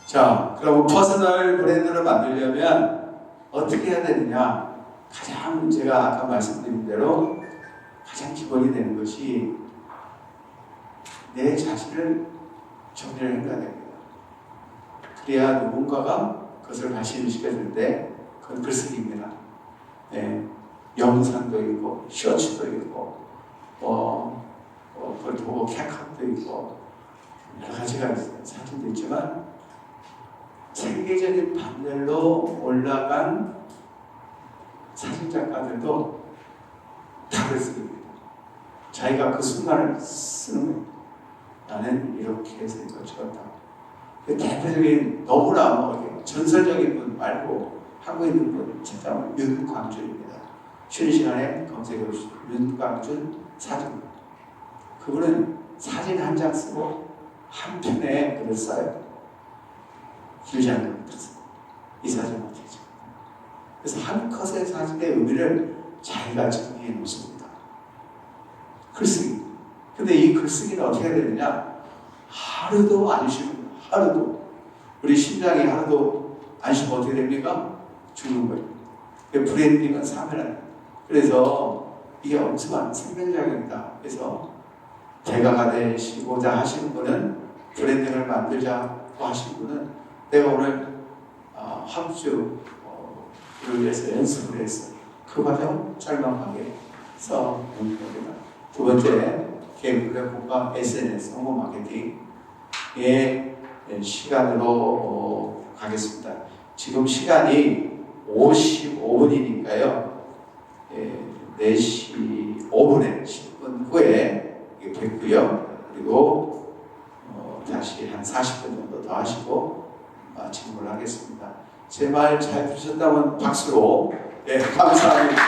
자, 그럼 퍼스널 브랜드를 만들려면 어떻게 해야 되느냐? 가장 제가 아까 말씀드린 대로 가장 기본이 되는 것이 내 자신을 정리를 해야 됩니다. 그래야 누군가가 그것을 관심을 시켜줄 때 그건 글쓰기입니다. 네, 영상도 있고 쇼츠도 있고 그걸 보고 캡컷도 있고 여러 가지가 있어요. 사진도 있지만 세계적인 판넬로 올라간 사진작가들도 다 글쓰기입니다. 자기가 그 순간을 쓰는 거예요. 나는 이렇게 해서 이거 찍었다. 대표적인 너무나 전설적인 분 말고 하고 있는 분 찾아보면 윤광준입니다. 쉬는 시간에 검색해 보시죠. 윤광준 사진. 그분은 사진 한 장 쓰고 한 편에 글을 써요. 길지 않은 글을 써요. 이 사진 어떻게 찍어? 그래서 한 컷의 사진의 의미를 자기가 정리해 놓습니다. 글쓰기. 근데 이 글쓰기는 어떻게 해야 되느냐? 하루도 안 쉬고 하루도 우리 심장이 하루도 안 쉬면 어떻게 됩니까? 죽는 거예요. 브랜딩은 사면은 그래서 이게 엄청난 생명력입니다. 그래서 대가가 되시고자 하시는 분은 브랜딩을 만들자고 하시는 분은 내가 오늘 합주를 위해서 연습을 했어요. 그 과정 짤막하게 써놓는 겁니다. 두 번째, 개인 플랫폼과 SNS 홍보 마케팅의 시간으로 가겠습니다. 지금 시간이 55분이니까요. 4시 5분에 10분 후에 뵙고요. 그리고 다시 한 40분 정도 더 하시고 질문을 하겠습니다. 제 말 잘 들으셨다면 박수로 감사합니다.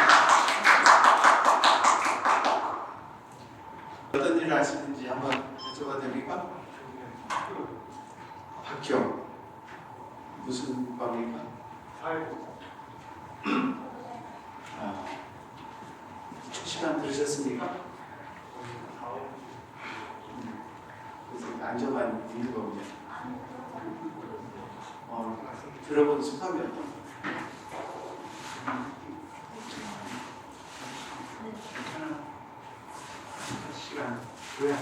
어떤 일을 하시는지 한번 여쭤봐도 됩니까? 학교 무슨 과입니까? 시간 들으셨습니까? 그래서 앉아만 있는 거군요. 들어본 소감이 어떤? 시간 왜?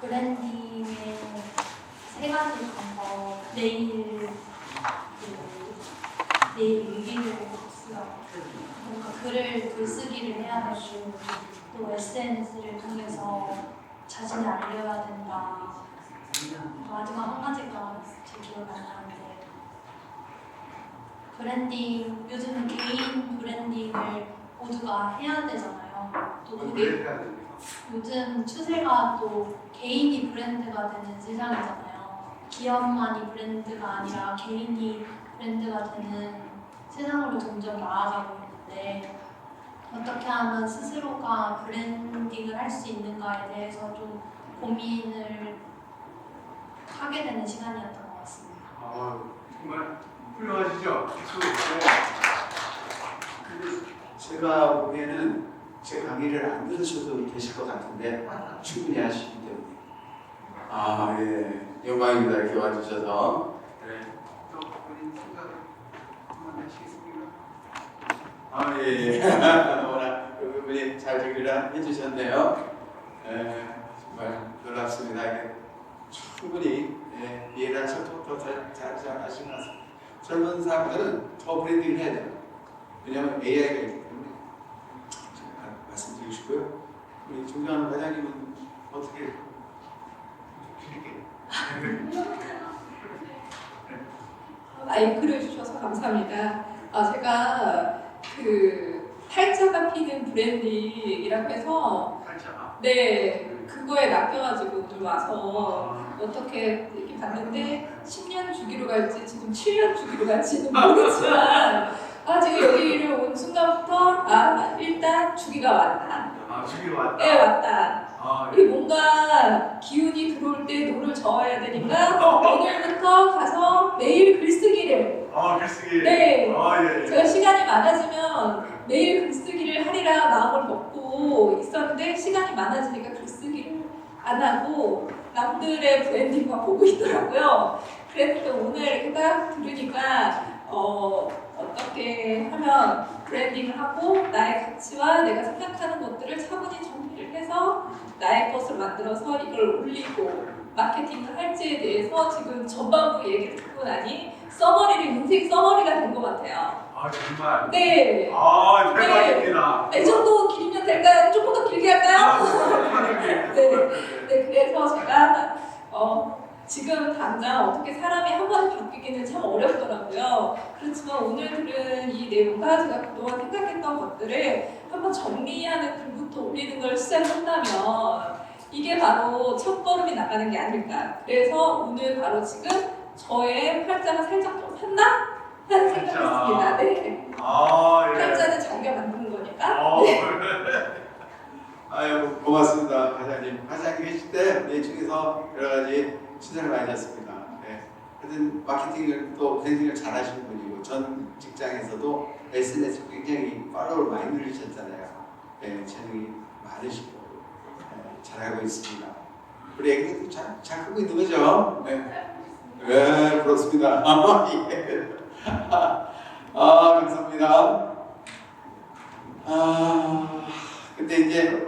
브랜딩의 세 가지 정도 내일 일기를 써요. 뭔가 글쓰기를 해야 되고 또 SNS를 통해서 자신을 알려야 된다. 마지막 한 가지가 제 기억이 안 나는데 브랜딩 요즘은 개인 브랜딩을 모두가 해야 되잖아요. 또 그게 요즘 추세가 또 개인이 브랜드가 되는 세상이잖아요. 기업만이 브랜드가 아니라 개인이 브랜드가 되는 세상으로 점점 나아가고 있는데 어떻게 하면 스스로가 브랜딩을 할 수 있는가에 대해서 좀 고민을 하게 되는 시간이었던 것 같습니다. 정말 훌륭하시죠? 근데 제가 보기에는 제 강의를 안 들으셔도 계실 것 같은데 충분히 하시기 때문에 예, 영광입니다. 이렇게 와주셔서. 네. 또 본인 생각을 한번 하시겠습니까? 예. 너무나 그 부분이 잘 정리를 해주셨네요. 정말 놀랍습니다. 충분히 이해를 하셔도 더 잘 하시는 것 같습니다. 젊은 사람들은 더 브랜딩을 해야 돼요. 왜냐하면 AI가 있기 때문에. 말씀드리고 싶고요. 우리 존경하는 과장님은 어떻게 마이크를 주셔서 감사합니다. 제가 그 팔자가 피는 브랜딩이라고 해서 그거에 낚여가지고 오늘 와서 어떻게 이렇게 봤는데 10년 주기로 갈지 지금 7년 주기로 갈지는 모르겠지만 지금 여기를 온 순간부터 일단 주기가 왔다. 주기로 왔다. 네, 왔다. 이게 뭔가 제가 기운이 들어올 때 노를 저어야 되니까 오늘부터 가서 매일 글쓰기를 글쓰기. 네. 예. 제가 시간이 많아지면 매일 글쓰기를 하리라 마음을 먹고 있었는데 시간이 많아지니까 글쓰기를 안 하고 남들의 브랜딩만 보고 있더라고요. 그래서 오늘 이렇게 딱 들으니까 어떻게 하면 브랜딩을 하고 나의 가치와 내가 생각하는 것들을 차분히 정리를 해서 나의 것을 만들어서 이걸 올리고 마케팅을 할지에 대해서 지금 전반부 얘기를 듣고 나니 써머리를 인생 써머리가 된 것 같아요. 정말. 네. 대박입니다. 이 정도 길이면 될까요? 조금 더 길게 할까요? 네. 네, 그래서 제가 지금 당장 어떻게 사람이 한 번에 바뀌기는 참 어렵더라고요. 그렇지만 오늘 들은 이 내용과 제가 그동안 생각했던 것들을 한번 정리하는 글부터 올리는 걸 시작한다면 이게 바로 첫 걸음이 나가는 게 아닐까. 그래서 오늘 바로 지금 저의 팔자가 살짝 좀 샀나? 하는 생각이 있습니다. 네. 팔자는 자기가 만드는 거니까. 네. 아유 고맙습니다 과장님. 과장님 계실 때 내 중에서 여러 가지 시선을 많이 했습니다. 네. 하여튼 마케팅을 또 브랜딩을 잘하시는 분이고 전 직장에서도 SNS 굉장히 팔로워를 많이 늘리셨잖아요. 네, 재능이 많으시고 잘하고 있습니다. 우리 애기들도 잘 크고 있는 거죠? 네, 부럽습니다. 예. 감사합니다. 근데 이제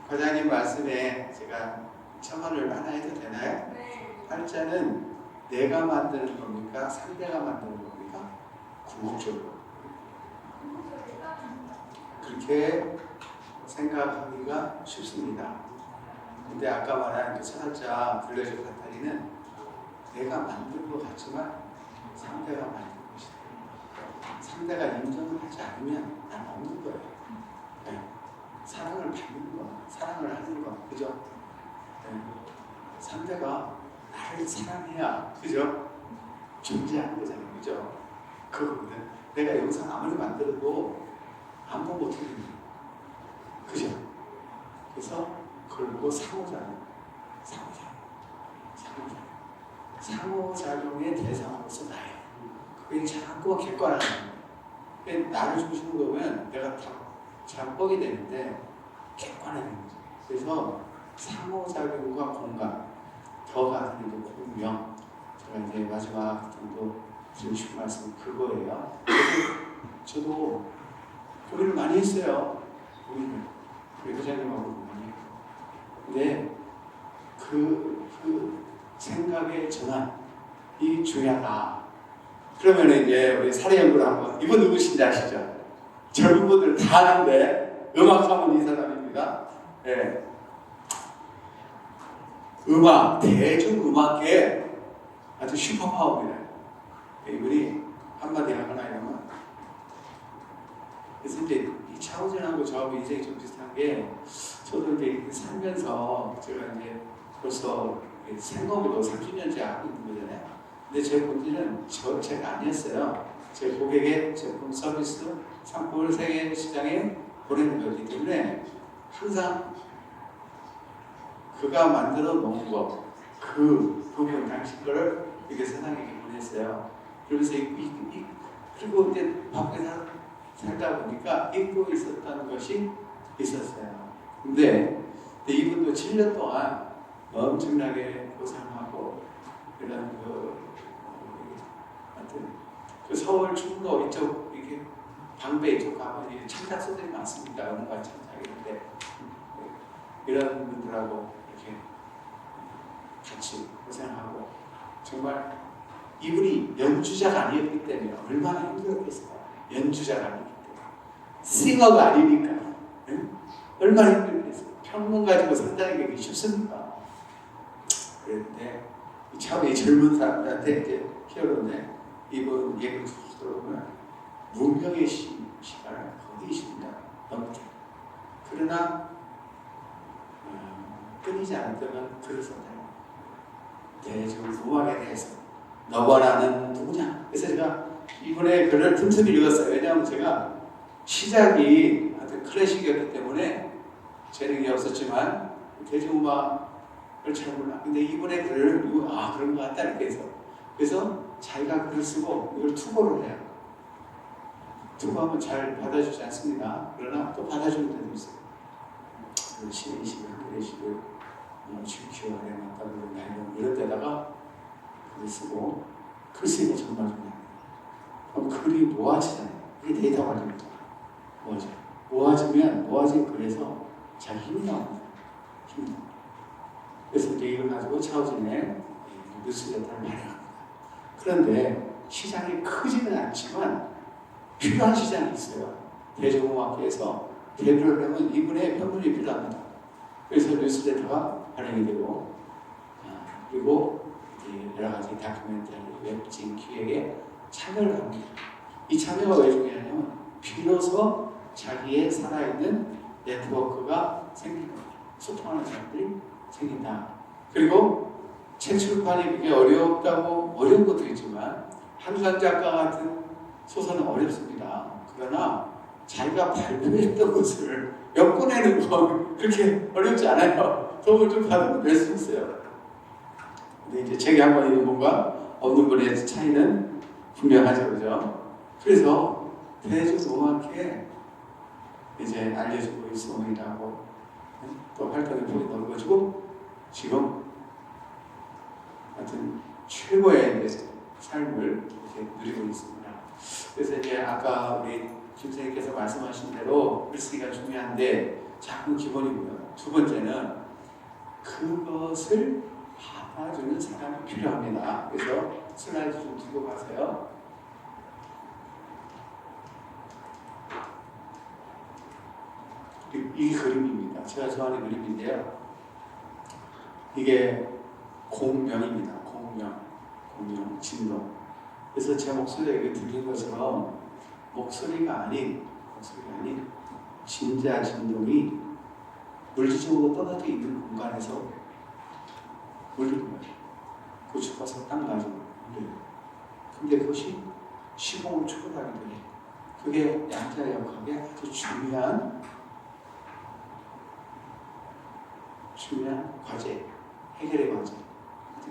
과장님 말씀에 제가 첨언을 하나 해도 되나요? 네. 팔자는 내가 만드는 겁니까? 상대가 만드는 겁니까? 궁극적으로 그렇게 생각하기가 쉽습니다. 근데 아까 말한 그 살짝 블레저 카타리는 내가 만든 것 같지만 상대가 만든 것이다. 상대가 인정을 하지 않으면 난 없는 거예요. 네. 사랑을 받는 거, 사랑을 하는 거, 그죠? 네. 상대가 나를 사랑해야, 그죠? 존재하는 거잖아요, 그죠? 그거거든. 내가 영상 아무리 만들어도 아무 못하는 그죠? 그래서 걸고 상호작용의 대상으로서 나예요. 그게 자꾸 객관하는 거예요. 나를 중심으로 보면 내가 다 잠뻑이 되는데 객관하는 거죠. 그래서 상호작용과 공감, 더 가는 공명. 제가 이제 마지막 정도 드리고 싶은 말씀은 그거예요. 저도 고민을 많이 했어요. 우리 회장님하고 많이 했고. 근데 그 생각의 전환이 중요하다. 그러면 이제 우리 사례연구를 한번, 이분 누구신지 아시죠? 젊은 분들 다 아는데 음악하면 이 사람입니다. 네. 음악, 대중음악계 아주 슈퍼파워입니다. 이분이 한마디 하거나 이러면. 그래서 이제 이 차우진하고 저하고 인생이 좀 비슷한 게, 저도 이제 살면서 제가 이제 벌써 생업으로 30년째 하고 있는 거잖아요. 근데 제 본질은 제가 아니었어요. 제 고객의 제품, 서비스, 상품을 세계 시장에 보내는 거기 때문에 항상 그가 만들어 놓은 거, 그 부분, 당신 거를 이렇게 세상에 보냈어요. 그러면서 그리고 이제 바쁘게 살다 보니까 잊고 있었다는 것이 있었어요. 근데 이분도 7년 동안 엄청나게 고생하고 이런 하여튼 그 서울 충북로 이쪽 이렇게 방배 이쪽 가면 창작소들이 많습니다. 음반 창작인데 이런 분들하고 이렇게 같이 고생하고 정말 이분이 연주자가 아니었기 때문에 얼마나 힘들었겠어요. 연주자가 아니기 때문에 싱어가 아니니까 얼마나 힘들겠어요. 평론 가지고 산다는 게 쉽습니까? 그런데 참 이 젊은 사람들한테 이제 히어로인데 이분 얘기를 들어보면 문명의 시간을 거의 20년 넘게. 그러나 끊이지 않았다면 글을 썼다요. 대중 음악에 대해서 너와 나는 누구냐. 그래서 제가 이분의 글을 틈틈이 읽었어요. 왜냐하면 제가 시작이 아주 클래식이었기 때문에 재능이 없었지만 대중음악을 잘 몰라. 근데 이분의 글을 그런 것 같다 이렇게 해서 그래서 자기가 글을 쓰고 이걸 투고를 해요. 투고하면 잘 받아주지 않습니다. 그러나 또 받아주는 데도 있어요. 신의 식을 한글의 식을 지키고 아래 맞다고 이런 데다가 글을 쓰고 글 쓰기가 정말 중요해요. 그럼 글이 모아지잖아요. 이게 데이터 관리입니다. 모아지면 글에서 잘 힘이 나옵니다. 힘이. 그래서 이제 이걸 가지고 차오진의 뉴스레터를 발행합니다. 그런데 시장이 크지는 않지만 필요한 시장이 있어요. 대중음악계에서 데뷔를 하려면 이분의 편물이 필요합니다. 그래서 뉴스레터가 발행이 되고 그리고 여러 가지 다큐멘터리, 웹진 기획에 참여를 합니다. 이 참여가 왜 중요하냐면 비로소 자기의 살아있는 네트워크가 생긴다. 소통하는 사람들이 생긴다. 그리고 책 출판이 그게 어려운 것도 있지만 한강 작가 같은 소설은 어렵습니다. 그러나 자기가 발표했던 것을 엮어내는 건 그렇게 어렵지 않아요. 도움을 좀 받으면 낼 수 있어요. 근데 이제 책이 한 권 있는 분과 없는 분의 차이는 분명하죠, 그죠? 그래서 대중음악계에 이제 알려주고 있음이라고 또 활동의 폭이 넓어지고 지금 하여튼 최고의 이제 삶을 이렇게 누리고 있습니다. 그래서 이제 아까 우리 김 선생님께서 말씀하신 대로 글쓰기가 중요한데 작은 기본이고요. 두 번째는 그것을 받아주는 사람이 필요합니다. 그래서 슬라이드 좀 들고 가세요. 이 그림입니다. 제가 좋아하는 그림인데요. 이게 공명입니다. 공명, 진동. 그래서 제 목소리가 들린 것처럼 목소리가 아닌 진짜 진동이 물리적으로 떨어져 있는 공간에서 울리는 거예요. 고춧가스 딱 가지고 울려요. 근데 그것이 시공을 초월하게 돼요. 그게 양자역학의 아주 중요한 과제, 해결의 과제,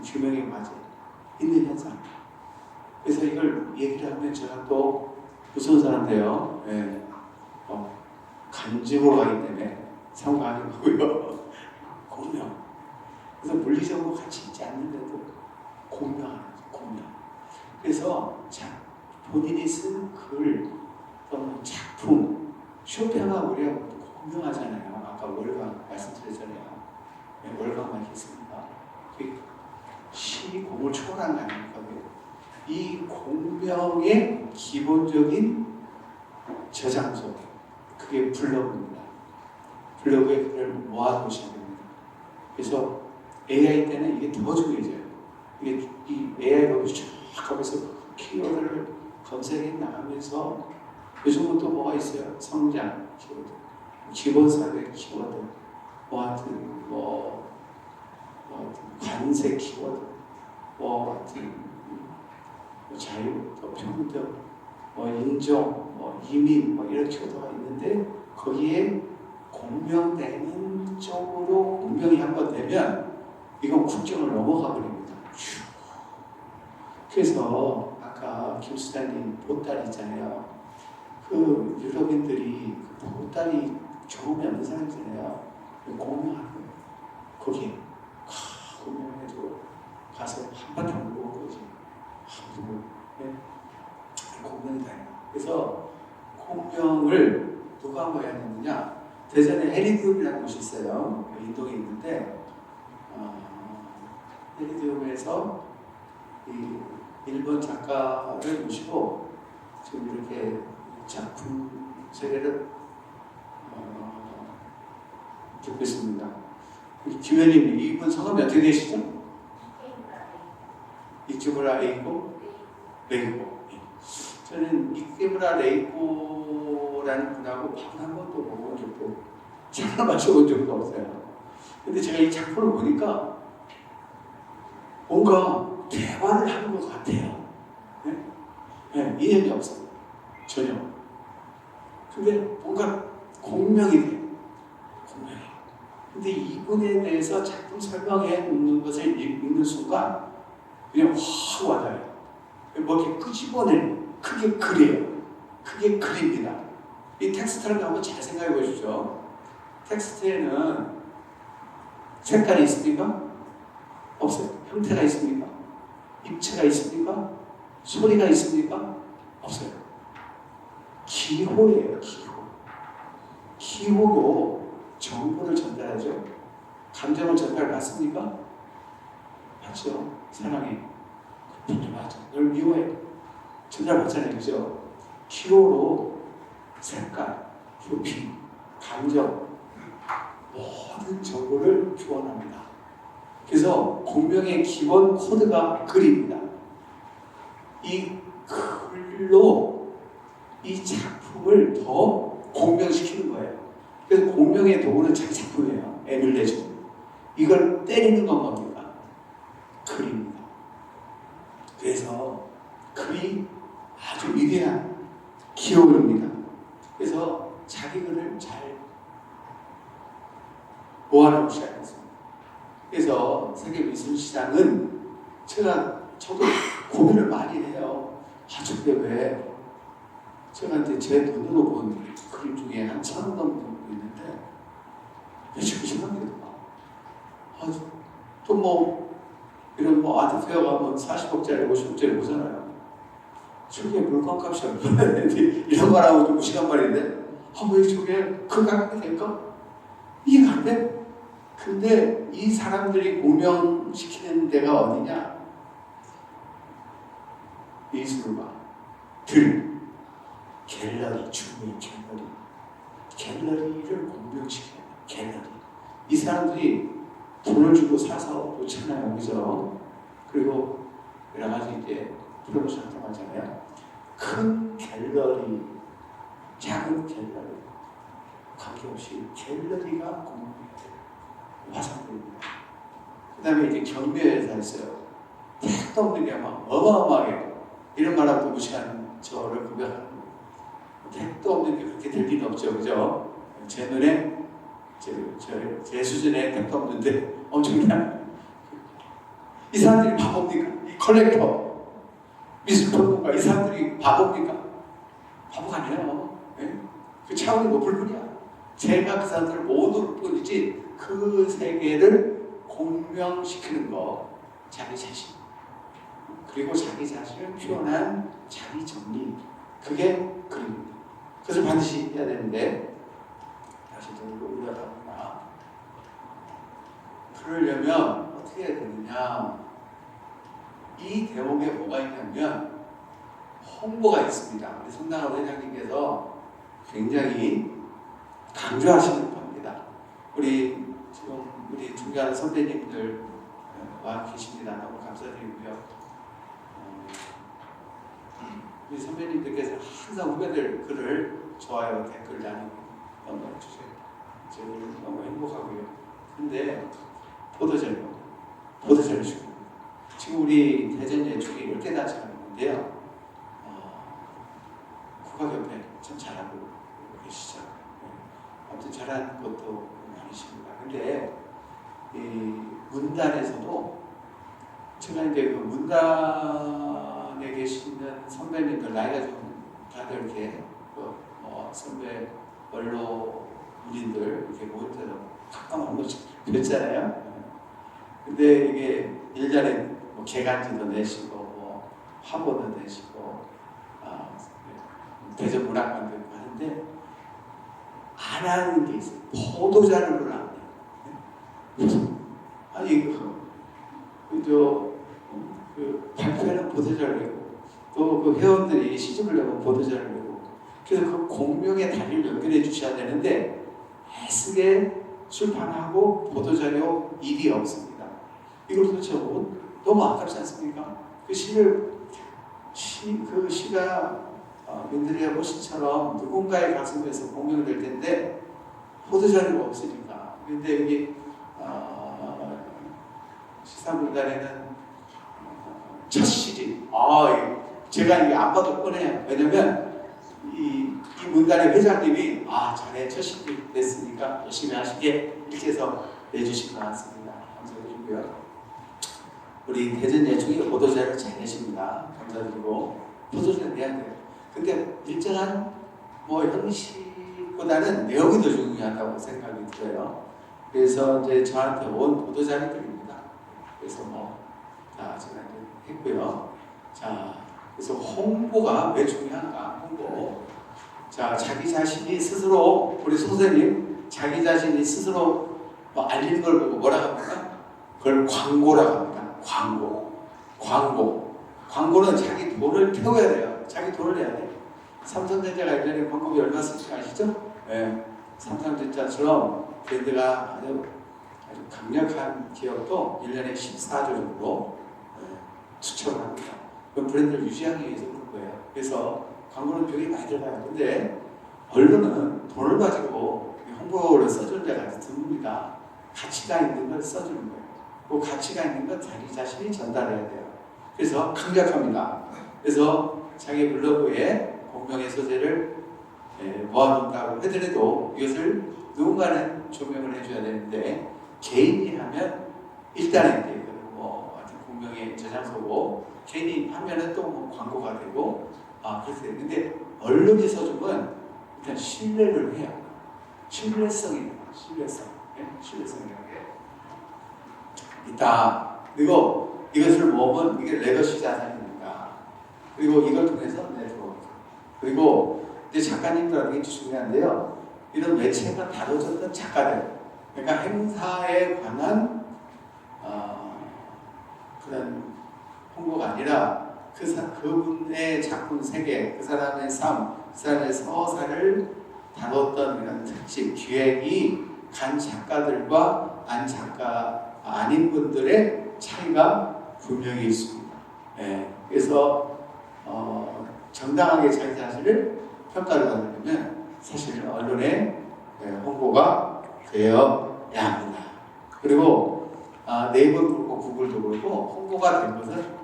규명의 과제, 있는 현상. 그래서 이걸 얘기를 하면 제가 또 무서운 사람인데요. 네. 간증으로 가기 때문에 상관하는 거고요. 공명. 그래서 물리적으로 같이 있지 않는데도 공명하는 거죠. 공명. 그래서 본인이 쓴 글 또는 작품, 쇼팽하고 우리가 공명하잖아요. 아까 월강 말씀드렸잖아요. 네, 월강 말했습니다. 시공을 초월한 거 아닙니까? 이 공명의 기본적인 저장소, 그게 블로그입니다. 블로그에 글을 모아두시면 됩니다. 그래서 AI 때는 이게 더 중요해져요. 이게 이 AI로 쭉 하면서 키워드를 검색해 나가면서 요즘은 또 뭐가 있어요? 성장 키워드, 기본사회 키워드, 관세 키워드, 자유, 평등, 인종, 이민, 이런 키워드가 있는데 거기에 공명되는 쪽으로 공명이 한번 되면 이건 국경을 넘어가 버립니다. 그래서 아까 김 수장님 보따리 있잖아요. 그 유럽인들이 그 보따리 경험이 없는 사람이잖아요. 공명하는 거예요. 거기에 공명해도 가서 한바탕 물고 거지. 공명이다. 그래서 공명을 누가 한번 해야 되느냐? 대전에 헤리디움이라는 곳이 있어요. 인도에 있는데 헤리디움에서 이 일본 작가를 모시고 지금 이렇게 작품 세계를 듣고 있습니다. 김현님, 이분 성함이 어떻게 되시죠? 이키무라 레이코? 레이코. 저는 이키무라 레이코라는 분하고 밥 한 번도 먹어본 적도 차를 마셔본 적도 없어요. 근데 제가 이 작품을 보니까 뭔가 대화를 하는 것 같아요. 네? 인연이 없어요. 전혀. 근데 뭔가 공명이 돼요. 공명이. 근데 이분에 대해서 작품 설명해 놓는 것을 읽는 순간 그냥 확 와닿아요. 뭐 이렇게 끄집어내 그게 글이에요. 그게 글입니다. 이 텍스트를 한번 잘 생각해 보십시오. 텍스트에는 색깔이 있습니까? 없어요. 형태가 있습니까? 입체가 있습니까? 소리가 있습니까? 없어요. 기호예요. 기호. 기호로 정보를 전달하죠. 감정을 전달받습니까? 맞죠? 사랑해. 맞아. 널 미워해. 전달받잖아요. 그죠? 기호로 색깔, 부피, 감정 모든 정보를 교환합니다. 그래서 공명의 기본 코드가 글입니다. 이 글로 이 작품을 더 공명시키는 거예요. 그래서 공명의 도구는 자기 작품이에요. 에뮬레이션. 이걸 때리는 건 뭡니까? 글입니다. 그래서 글이 아주 위대한 기호입니다. 그래서 자기 글을 잘 모아놓으셔야 했습니다. 그래서 세계미술시장은 저도 고민을 많이 해요. 근데 왜 제가 이제 제 눈으로 본 그림 중에 한 1,000원 정도 있는데 왜 지금 생각해도 또 뭐 이런 뭐 아트 페어 가면 40억짜리 50억짜리 보잖아요. 저게 물건값이 얼마나 되는데 이런 말하고 좀 무식한 말인데 왜 저게 그 가격이 될까? 이해가 안 돼. 근데 이 사람들이 공명시키는 데가 어디냐? 미술관, 갤러리, 중의 갤러리를 공명시켜요. 갤러리. 이 사람들이 돈을 주고 사서 놓잖아요. 그죠? 그리고 여러 가지 이제 프로모션 하잖아요. 큰 갤러리, 작은 갤러리, 관계없이 갤러리가 공명해요. 화상들입니다. 그 다음에 이제 경매회사 있어요. 택도 없는 게 막 어마어마하게 이런 말하고 무시하는 저를 구별하는 택도 없는 게 그렇게 될 리는 없죠. 그죠? 제 눈에 제 수준에 택도 없는데 엄청난 이 사람들이 바보입니까? 이 컬렉터 미술평론가 이 사람들이 바보입니까? 바보가 아니에요. 네? 그 차원이 높을 뿐이야. 제가 그 사람들을 못 올 뿐이지 그 세계를 공명시키는 거 자기 자신 그리고 자기 자신을 표현한 자기 정리 그게 그림입니다. 그것을 반드시 해야 되는데 다시 좀 올려다보나 그러려면 어떻게 해야 되느냐 이 대목에 뭐가 있냐면 홍보가 있습니다. 우리 손당호 회장님께서 굉장히 강조하시는 겁니다. 우리 지금 우리 존경하는 선배님들와 계십니다. 너무 감사드리고요. 우리 선배님들께서 항상 후배들 글을 좋아요, 댓글 나누고 넘겨주세요. 저는 너무 행복하고요. 근데 보도자료 주고 지금 우리 대전 예축이 10개 단체가 있는데요. 국악협회 참 잘하고 계시죠. 아무튼 잘하는 것도 많으십니다. 근데 이 문단에서도 제가 이제 그 문단에 계시는 선배님들 나이가 좀 다들 이렇게 선배 원로분인들 이렇게 모일 때도 가끔 한 번씩 뵀잖아요. 근데 이게 일전에 뭐 개간지도 내시고 뭐 화보도 내시고 대전 문학관도 있고 하는데 안 하는 게 있어요. 보도자료를 안 해요. 아니 그 발표하는 보도자료고 또 그 회원들이 시집을 내면 보도자료를 내고 그래서 그 공명의 다리를 연결해 주셔야 되는데 애쓰게 출판하고 보도자료 일이 없습니다. 이걸 도대체 너무 아깝지 않습니까? 그 시가 민들레 호시처럼 누군가의 가슴에서 공명될 텐데 보도자료가 없으니까. 근데 여기 시사문단에는 첫 시집 제가 이게 안 봐도 뻔해요. 왜냐면 이 문단의 회장님이 자네 첫 시집 냈으니까 열심히 하시게 일제에서 내주신 것 같습니다. 감사드리고요. 우리 대전 예총이 보도자료 잘 내십니다. 감사드리고 보도자료 내야 돼요. 근데 일정한 뭐 형식보다는 내용이 더 중요하다고 생각이 들어요. 그래서 이제 저한테 온 보도자료들입니다. 그래서 자 제가 이제 했고요. 자 그래서 홍보가 왜 중요한가? 홍보. 자 자기 자신이 스스로 우리 선생님 자기 자신이 스스로 알리는 걸 보고 뭐라 합니까? 그걸 광고라고 합니다. 광고는 자기 돈을 태워야 돼요. 자기 돈을 내야 돼요. 삼성전자가 1년에 광고비 얼마 쓰는지 아시죠? 네. 삼성전자처럼 브랜드가 아주 강력한 기업도 1년에 14조 정도 투척을 합니다. 그 브랜드를 유지하기 위해서 그런 거예요. 그래서 광고는 비용이 많이 들어가요. 근데 언론은 돈을 가지고 홍보를 써주는 데가 드뭅니다. 가치가 있는 걸 써주는 거예요. 그 가치가 있는 건 자기 자신이 전달해야 돼요. 그래서 강력합니다. 그래서 자기 블로그에 공명의 소재를 모아놓는다고 하더라도 이것을 누군가는 조명을 해줘야 되는데 개인이 하면 일단은 이제 공명의 저장소고 개인이 하면은 또 광고가 되고 그렇게 돼요. 근데 언론이 써주면 일단 신뢰를 해요. 신뢰성이에요. 신뢰성이라는 게 있다. 그리고 이것을 모으면 이게 레거시 자산입니다. 그리고 이걸 통해서 네트워크. 그리고 이제 작가님들한테 중요한데요. 이런 매체가 다뤄졌던 작가들. 그러니까 행사에 관한 그런 홍보가 아니라 그분의 작품 세계, 그 사람의 삶, 그 사람의 서사를 다뤘던 이런 특집, 기획이 간 작가들과 안 작가 아닌 분들의 차이가 분명히 있습니다. 그래서 정당하게 자기 자신을 평가를 받으려면 사실 언론의 홍보가 되어야 합니다. 그리고 네이버도 그렇고 구글도 그렇고 홍보가 된 것은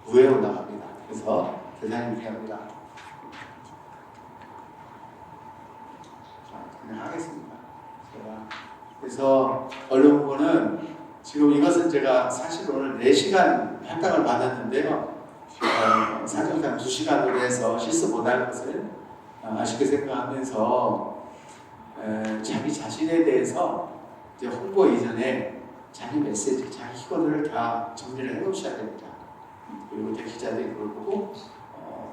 위에 올라갑니다. 그래서 대단히 중요합니다. 그냥 하겠습니다. 그래서 언론 홍보는 지금 이것은 제가 사실 오늘 4시간 할당을 받았는데요. 사정상 2시간으로 해서 실수 못할 것을 아쉽게 생각하면서 자기 자신에 대해서 이제 홍보 이전에 자기 메시지, 자기 키워드를 다 정리를 해놓으셔야 됩니다. 그리고 이제 기자들이 그걸 보고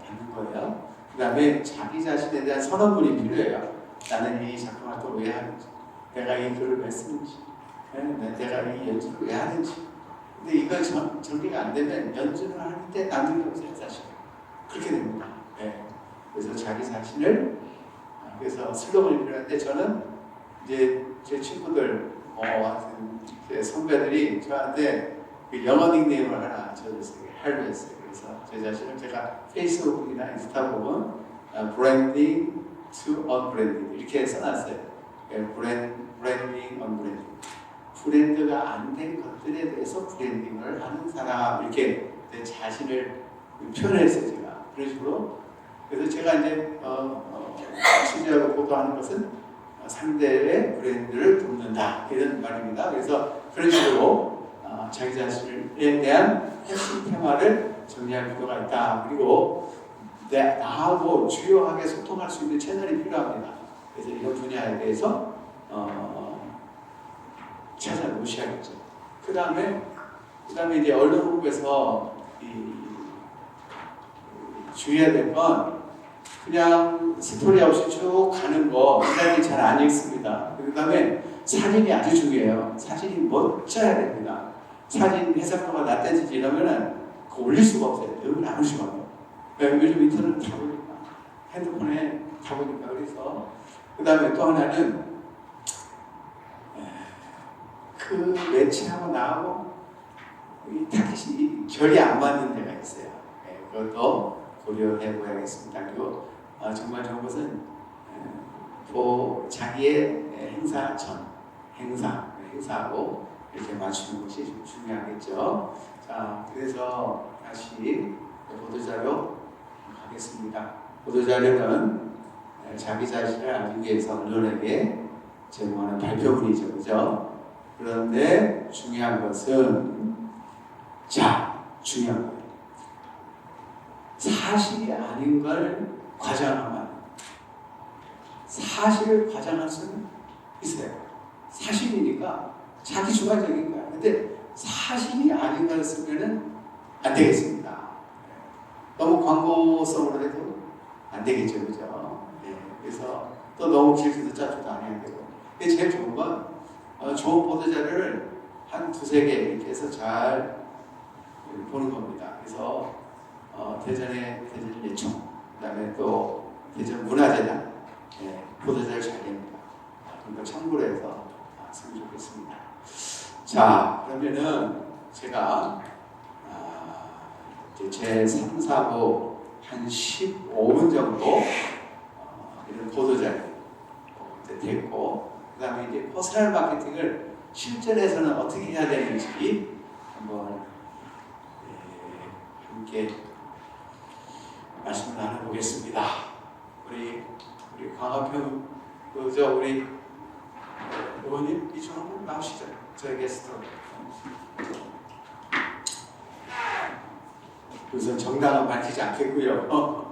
받는 거예요. 그 다음에 자기 자신에 대한 선언문이 필요해요. 나는 이 작품 활동을 왜 하는지, 내가 이 글을 왜 쓰는지, 내가 이 연주를 왜 하는지. 근데 이거 정리가 안 되면 연주를 하는데 남는 게 없어요, 사실. 그렇게 됩니다. 그래서 자기 자신을, 그래서 슬로건이 필요한데 저는 이제 제 친구들, 제 선배들이 저한테 그 영어 닉네임을 하나 줘줬어요. 할로했어요. 그래서 제 자신을 제가 페이스북이나 인스타 보면 브랜딩 to 언브랜딩 이렇게 써놨어요. 브랜딩, 언브랜딩. 브랜드가 안 된 것들에 대해서 브랜딩을 하는 사람 이렇게 내 자신을 표현했어요. 제가 그런 식으로. 그래서 제가 이제 취재하고 보도하는 것은 상대의 브랜드를 돕는다 이런 말입니다. 그래서 그런 식으로 자기 자신에 대한 핵심 테마를 정리할 필요가 있다. 그리고 나하고 주요하게 소통할 수 있는 채널이 필요합니다. 그래서 이런 분야에 대해서 찾아보셔야겠죠. 그 다음에 이제 언론 홍보에서 주의해야 될 건 그냥 스토리 없이 쭉 가는 거 굉장히 잘 안 읽습니다. 그 다음에 사진이 아주 중요해요. 사진이 멋져야 됩니다. 사진 해상도가 낮아지지 이러면은 그거 올릴 수가 없어요. 여러분 아무 수가 없어요. 요즘 인터넷 다 보니까 핸드폰에 다 보니까 그래서 그 다음에 또 하나는 그 매체하고 나하고 이 타깃이 결이 안 맞는 데가 있어요. 그것도 고려해 보야겠습니다. 그리고 정말 좋은 것은 자기의 행사 전 행사하고 이렇게 맞추는 것이 중요하겠죠. 자, 그래서 다시 보도자료 가겠습니다. 보도자료는 자기 자신을 알기 위해서 언론에게 제공하는 발표문이죠, 그죠? 그런데 중요한 것은 중요한 거예요. 사실이 아닌 걸 과장하면 사실을 과장할 수는 있어요. 사실이니까 자기 주관적인 거야. 근데 사실이 아닌 걸 쓰면은 안 되겠습니다. 너무 광고성으로 해도 안 되겠죠, 그죠? 네. 그래서 또 너무 길게도 짧게도 안 해야 되고. 근데 제일 좋은 건 좋은 보도자료를 한 두세 개 이렇게 해서 잘 보는 겁니다. 그래서 대전 예총, 그다음에 또 대전 문화재단 보도자료 잘 됩니다. 그런 걸 참고로 해서 쓰면 좋겠습니다. 자, 그러면은 제가 이제 제 3, 4부 한 15분 정도 이런 보도자료 이제 됐고, 그 다음에 이제 퍼스널 마케팅을 실전에서는 어떻게 해야 되는지 한번 함께 말씀을 나눠보겠습니다. 우리 광화평 우리 의원님 이쪽 한번 나오시죠. 저희 게스트로. 우선 정당은 밝히지 않겠고요.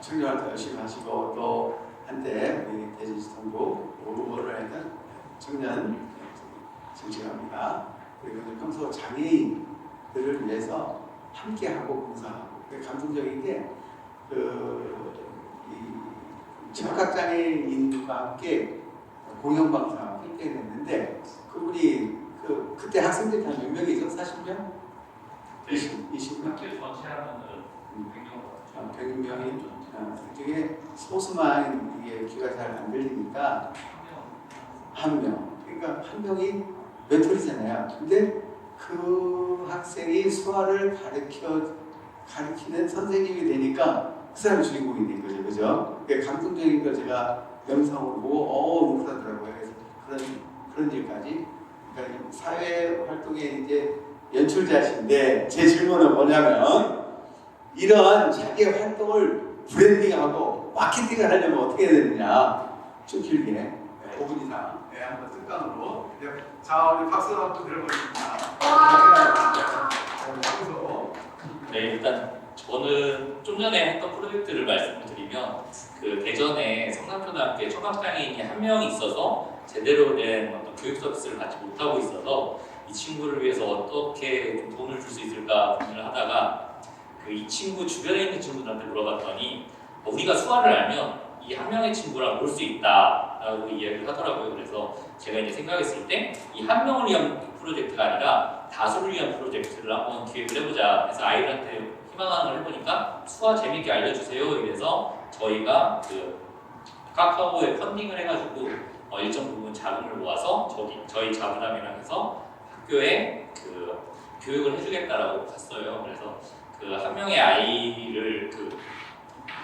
청년활동 열심히 하시고 또 한때 우리 대전시통구 의원을 했던 청년 정치가입니다. 그리고 평소 장애인들을 위해서 함께하고 봉사하고 감동적인 게 청각장애인과 함께 공영방송 함께 했는데 그분이 그때 학생들이 한 몇 명이죠? 40명? 20명? 학교 전체 하면은 100명이 그중에 소수만 이게 귀가 잘 안 들리니까 한 명. 그러니까 한 명이 몇 톨이잖아요. 근데 그 학생이 수화를 가르치는 선생님이 되니까 그 사람이 주인공이 된 거죠, 그죠? 그러니까 감동적인 걸 제가 영상으로 보고 뭉클하더라고요. 그래서 그런 일까지. 그러니까 사회 활동에 이제 연출자신데 제 질문은 뭐냐면 이런 자기의 활동을 브랜딩하고 마케팅을 하려면 어떻게 해야 되느냐? 좀 길게 5분 이상 한번 특강으로. 자, 우리 박수 한번 들어보겠습니다. 네, 일단 저는 좀 전에 했던 프로젝트를 말씀을 드리면 그 대전에 성남초등학교에 청각장애인이 한 명 있어서 제대로 된 어떤 교육 서비스를 받지 못하고 있어서 이 친구를 위해서 어떻게 좀 돈을 줄 수 있을까 고민을 하다가 이 친구 주변에 있는 친구들한테 물어봤더니 우리가 수화를 알면 이 한 명의 친구랑 놀 수 있다라고 이야기를 하더라고요. 그래서 제가 이제 생각했을 때 이 한 명을 위한 프로젝트가 아니라 다수를 위한 프로젝트를 한번 기획을 해보자 해서 아이들한테 희망을 해보니까 수화 재밌게 알려주세요. 이래서 저희가 그 카카오에 펀딩을 해가지고 일정 부분 자금을 모아서 저희 자부담이랑 해서 학교에 그 교육을 해주겠다라고 갔어요. 그래서 그 한 명의 아이를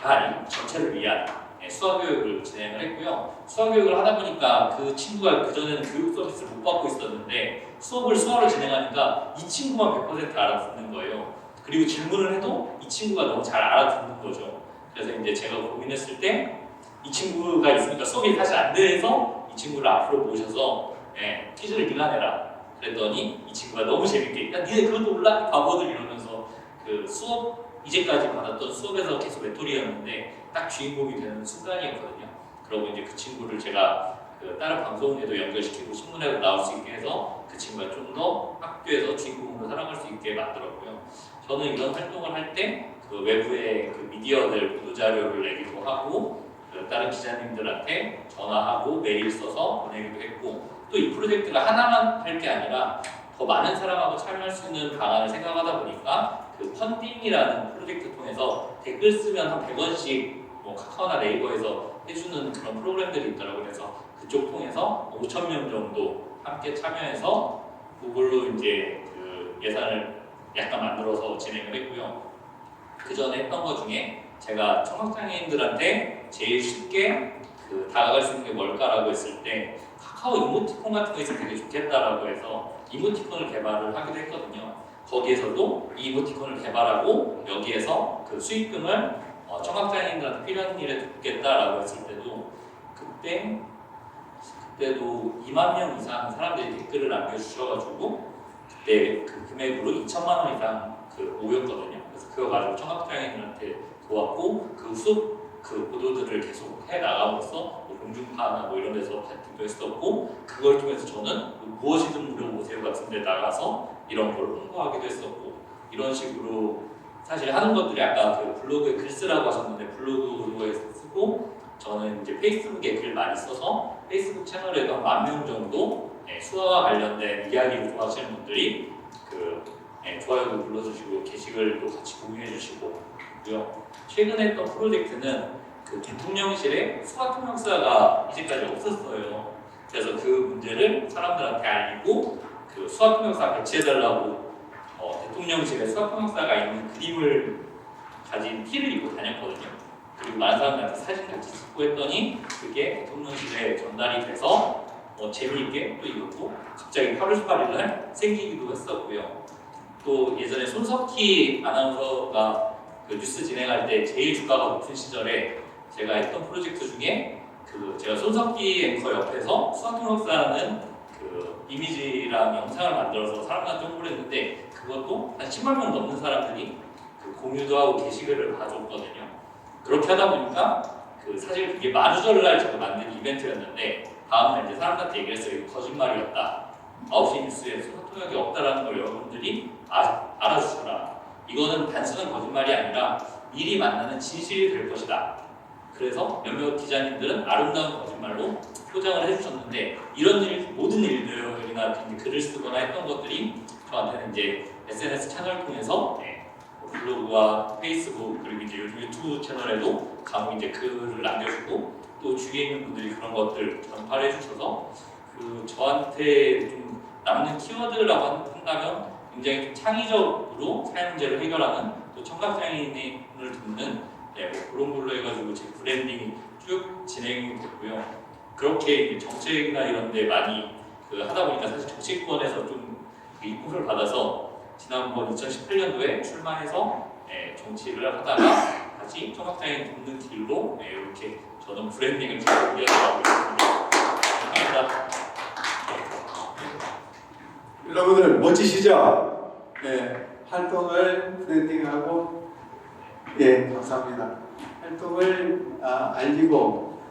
아닌 전체를 위한 수화 교육을 진행을 했고요. 수화 교육을 하다 보니까 그 친구가 그전에는 교육 서비스를 못 받고 있었는데 수화로 진행하니까 이 친구만 100% 알아듣는 거예요. 그리고 질문을 해도 이 친구가 너무 잘 알아듣는 거죠. 그래서 이제 제가 고민했을 때 이 친구가 있으니까 수업이 사실 안 돼서 이 친구를 앞으로 모셔서 퀴즈를 네가 내라 그랬더니 이 친구가 너무 재밌게 야 니네 그것도 몰라? 바보들 이러면서 그 수업 이제까지 받았던 수업에서 계속 외톨이였는데 딱 주인공이 되는 순간이었거든요. 그러고 이제 그 친구를 제가 그 다른 방송에도 연결시키고 신문에도 나올 수 있게 해서 그 친구가 좀 더 학교에서 주인공으로 살아갈 수 있게 만들었고요. 저는 이런 활동을 할 때 그 외부의 그 미디어들 보도자료를 내기도 하고 그 다른 기자님들한테 전화하고 메일 써서 보내기도 했고 또 이 프로젝트가 하나만 할 게 아니라 더 많은 사람하고 참여할 수 있는 방안을 생각하다 보니까 그 펀딩이라는 프로젝트 통해서 댓글 쓰면 한 100원씩 뭐 카카오나 네이버에서 해주는 그런 프로그램들이 있더라고요. 그래서 그쪽 통해서 5,000명 정도 함께 참여해서 그걸로 이제 그 예산을 약간 만들어서 진행을 했고요. 그 전에 했던 것 중에 제가 청각장애인들한테 제일 쉽게 다가갈 수 있는 게 뭘까라고 했을 때 카카오 이모티콘 같은 거 있으면 되게 좋겠다라고 해서 이모티콘을 개발을 하기도 했거든요. 거기에서도 이 이모티콘을 개발하고 여기에서 그 수익금을 청각장애인들한테 필요한 일에 돕겠다라고 했을 때도 그때 그때도 2만 명 이상 사람들이 댓글을 남겨주셔가지고 그때 그 금액으로 2천만 원 이상 모였거든요. 그래서 그거 가지고 청각장애인들한테 도왔고 그 후속 보도들을 계속 해 나감으로써 공중파나 이런 데서 발표도 했었고 그걸 통해서 저는 무엇이든 물어보세요 같은 데 나가서 이런 걸 홍보하기도 했었고 이런 식으로 사실 하는 것들이 아까 블로그에 글 쓰라고 하셨는데 블로그에 쓰고 저는 이제 페이스북에 글 많이 써서 페이스북 채널에도 한 10,000명 정도 수화와 관련된 이야기를 좋아하시는 분들이 좋아요도 눌러주시고 게시글도 같이 공유해주시고 최근에 했던 프로젝트는 대통령실에 수화 통역사가 이제까지 없었어요. 그래서 그 문제를 사람들한테 알리고 수화 통역사 배치해달라고 대통령실에 수화 통역사가 있는 그림을 가진 티를 입고 다녔거든요. 그리고 많은 사람들한테 사진 같이 찍고 했더니 그게 대통령실에 전달이 돼서 재미있게 또 이것도 갑자기 8월 18일 날 생기기도 했었고요. 또 예전에 손석희 아나운서가 뉴스 진행할 때 제일 주가가 높은 시절에 제가 했던 프로젝트 중에 제가 손석희 앵커 옆에서 수화통역사라는 이미지랑 영상을 만들어서 사람들한테 홍보를 했는데 그것도 한 10만 명 넘는 사람들이 공유도 하고 게시글을 봐줬거든요. 그렇게 하다 보니까 사실 그게 만우절날 제가 만든 이벤트였는데 다음날 이제 사람들한테 얘기를 했어요. 이거 거짓말이었다. 9시 뉴스에 수화통역이 없다라는 걸 여러분들이 알아주셔라. 이거는 단순한 거짓말이 아니라 미리 만나는 진실이 될 것이다. 그래서 몇몇 기자님들은 아름다운 거짓말로 포장을 해주셨는데 이런 모든 일들이나 글을 쓰거나 했던 것들이 저한테는 이제 SNS 채널을 통해서 블로그와 페이스북 그리고 이제 요즘 유튜브 채널에도 간혹 이제 글을 남겨주고 또 주위에 있는 분들이 그런 것들 전파를 해주셔서 저한테 좀 남는 키워드라고 한다면 굉장히 좀 창의적으로 사회 문제를 해결하는 또 청각장애인을 돕는 그런 걸로 해가지고 제 브랜딩이 쭉 진행이 됐고요. 그렇게 정책이나 이런 데 많이 하다 보니까 사실 정치권에서 좀 이쁨을 받아서 지난번 2018년도에 출마해서 정치를 하다가 다시 청각장애인 돕는 길로 이렇게 저는 브랜딩을 잘 이어나가고 있습니다. 감사합니다. 여러분들 멋지시죠? 활동을 브랜딩하고 감사합니다. 활동을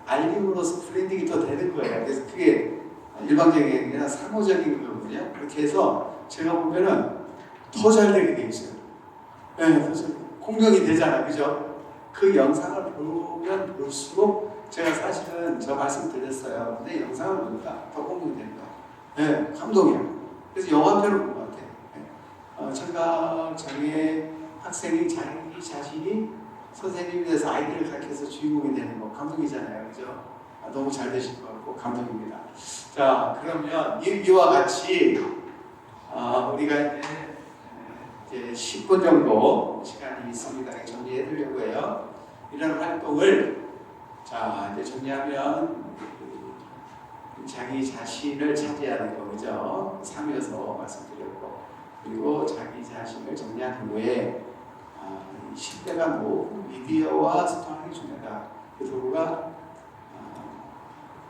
알림으로써 브랜딩이 더 되는 거예요. 그래서 그게 일방적인 게 아니라 상호적인 거거든요. 그렇게 해서 제가 보면은 더 잘 되게 돼 있어요. 더 잘. 공명이 되잖아, 그죠? 그 영상을 보면 볼수록 제가 사실은 저 말씀 드렸어요. 근데 영상을 보니까 더 공명이 된다. 감동이야. 그래서 영화표를 본 것 같아요. 청각장애 학생이 자기 자신이 선생님이 돼서 아이들을 가르쳐서 주인공이 되는 거 감동이잖아요, 그죠? 너무 잘 되실 것 같고 감동입니다. 자, 그러면 이와 같이 우리가 이제 10분 정도 시간이 있습니다. 정리해 드리려고 해요. 이런 활동을 이제 정리하면 자기 자신을 차지하는 거, 그죠? 3에서 말씀드렸고, 그리고 자기 자신을 정리한 후에 10대가 미디어와 소통하는 게 중요하다. 그 도구가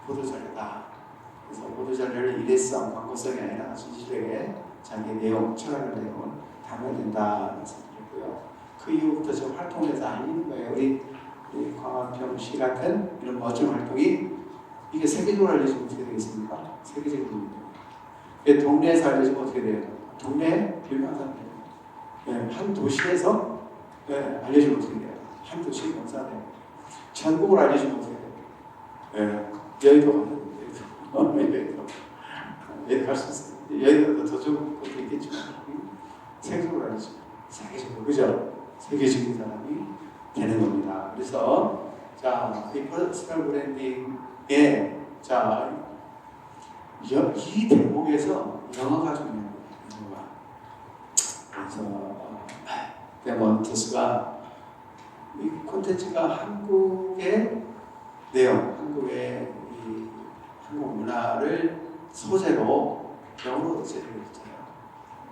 보도자료다. 그래서 보도자료를 일회성, 광고성이 아니라 진실되게 자기 내용, 철학의 내용을 담아야 된다 말씀드렸고요. 그 이후부터 저 활동에서 알리는 거예요. 우리 광화평 시 같은 이런 멋진 활동이 이게 세계적으로 알려지면 어떻게 되겠습니까? 세계적인 일입니다. 동네에서 알려지면 어떻게 돼요? 동네에 유명한 사람들. 한 도시에서 알려지면 어떻게 돼요? 한 도시의 명사네. 전국으로 알려지면 어떻게 돼요? 여의도 여의도 갈 수 있어요. 여의도도 더 좋은 것도 있겠지만 세계적으로 알려지면 세계적으로, 그죠? 세계적인 사람이 되는 겁니다. 그래서 이 퍼스널 브랜딩에 이 대목에서 영어가 중요해요. 영어가. 그래서 데몬트스가 이 콘텐츠가 한국의 내용, 한국의 이 한국 문화를 소재로 영어로 제작을 했잖아요.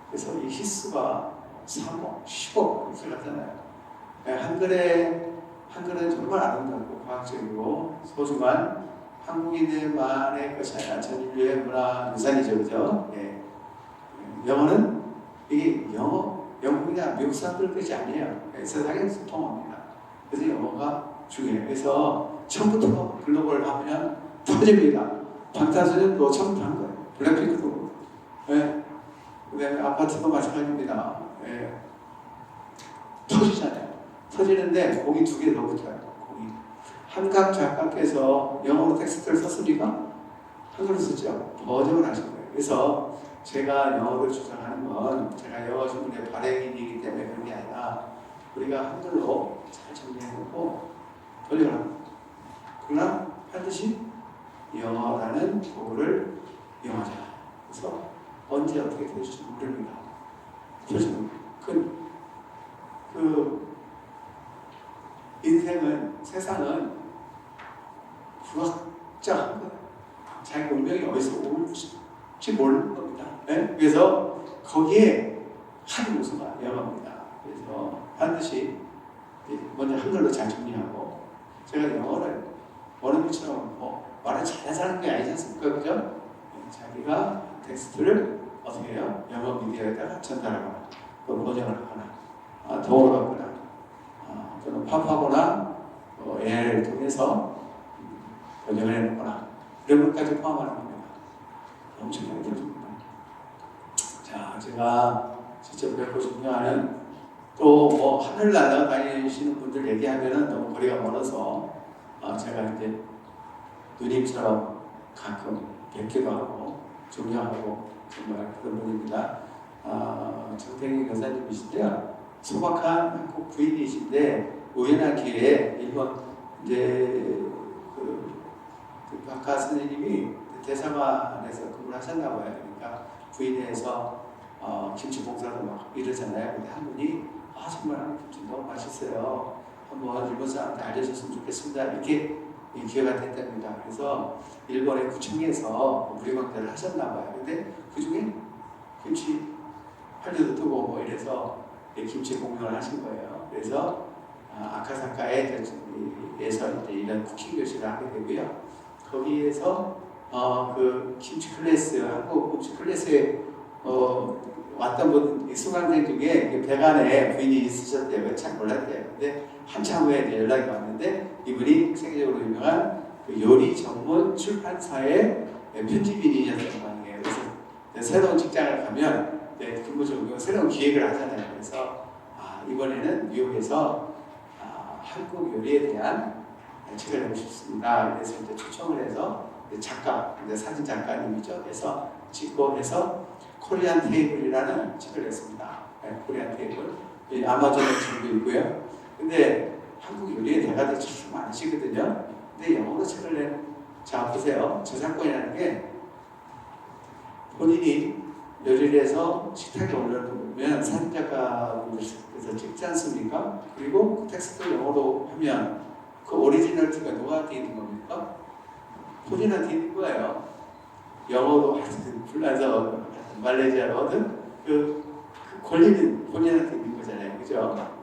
그래서 이 히스가 3억, 10억 이렇게 갔잖아요. 한글은 정말 아름답고 과학적이고 소중한 한국인들만의 것이 아니라 전 인류의 문화 유산이죠, 그죠? 예. 영어는 이게 영국이나 미국 사람들 것이 아니에요. 세상에서 통합니다. 그래서 영어가 중요해요. 그래서 처음부터 글로벌 하면 터집니다. 방탄소년도 처음부터 한 거예요. 블랙핑크도. 예. 그다음에 아파트도 마찬가지입니다. 예. 터지잖아요. 터지는데 곡이 두 개 더 붙어요. 곡이. 한강 작가께서 영어로 텍스트를 썼으니까 한글로 썼죠. 번역을 하신 거예요. 그래서 제가 영어를 주장하는 건 제가 영어 신문의 발행인이기 때문에 그런 게 아니라 우리가 한글로 잘 정리해놓고 번역을 합니다. 그러나 반드시 영어라는 도구를 이용하자. 그래서 언제 어떻게 될지 모릅니다. 그래서 인생은, 세상은 불확실한 거예요. 자기 운명이 어디서 올지 모르는 겁니다. 네? 그래서 거기에 한 요소가 영어입니다. 그래서 반드시 먼저 한글로 잘 정리하고, 제가 영어를 원어민처럼 말을 잘하는 게 아니지 않습니까? 그죠? 자기가 텍스트를 어떻게 해요? 영어 미디어에다가 전달하거나 또 번역을 하거나 도움을 받거나 또는 팝하거나 AI를 통해서 번역을 해놓거나 이런 것까지 포함하는 겁니다. 엄청나게 힘듭니다. 자, 제가 직접 뵙고 존경하는 또 하늘 날아다니시는 분들 얘기하면은 너무 거리가 멀어서 제가 이제 누님처럼 가끔 뵙기도 하고 존경하고 정말 그런 분입니다. 정태기 교사님이신데요. 소박한 한국 부인이신데 우연한 기회에 일본 이제 그 박하 선생님이 대사관에서 근무를 하셨나 봐요. 그러니까 부인회에서 김치 봉사도 막 이러잖아요. 근데 한 분이 정말 한국 김치 너무 맛있어요. 한번 일본 사람한테 알려줬으면 좋겠습니다. 이렇게 기회가 됐답니다. 그래서 일본의 구청에서 무료강좌를 하셨나 봐요. 근데 그 중에 김치 팔려도 뜨고 이래서 김치 공연을 하신 거예요. 그래서 아카사카에서 이제 이런 쿠킹 교실을 하게 되고요. 거기에서 그 김치 클래스, 한국 김치 클래스에 왔던 분 수강생 중에 배관에 부인이 있으셨대요. 참 몰랐대요. 근데 한참 후에 이제 연락이 왔는데 이분이 세계적으로 유명한 그 요리 전문 출판사의 편집인이셨던 거 아니에요. 그래서 새로운 직장을 가면 근무적으로 새로운 기획을 하잖아요. 그래서 이번에는 뉴욕에서 한국 요리에 대한 책을 내고 싶습니다. 그래서 이제 초청을 해서 작가, 이제 사진 작가님이죠. 그래서 찍고 해서 코리안 테이블이라는 책을 냈습니다. 코리안 테이블. 아마존에 책도 있고요. 근데 한국 요리에 대가들이 참 많으시거든요. 근데 영어로 책을 낸, 자 보세요. 저작권이라는 게 본인이 요리를 해서 식탁에 올려놓으면 사진작가분들께서 찍지 않습니까? 그리고 그 텍스트를 영어로 하면 그 오리지널티가 누구한테 있는 겁니까? 본인한테 있는 거예요. 영어로 하든 불러서 말레이시아로든 그 권리는 본인한테 있는 거잖아요. 그죠?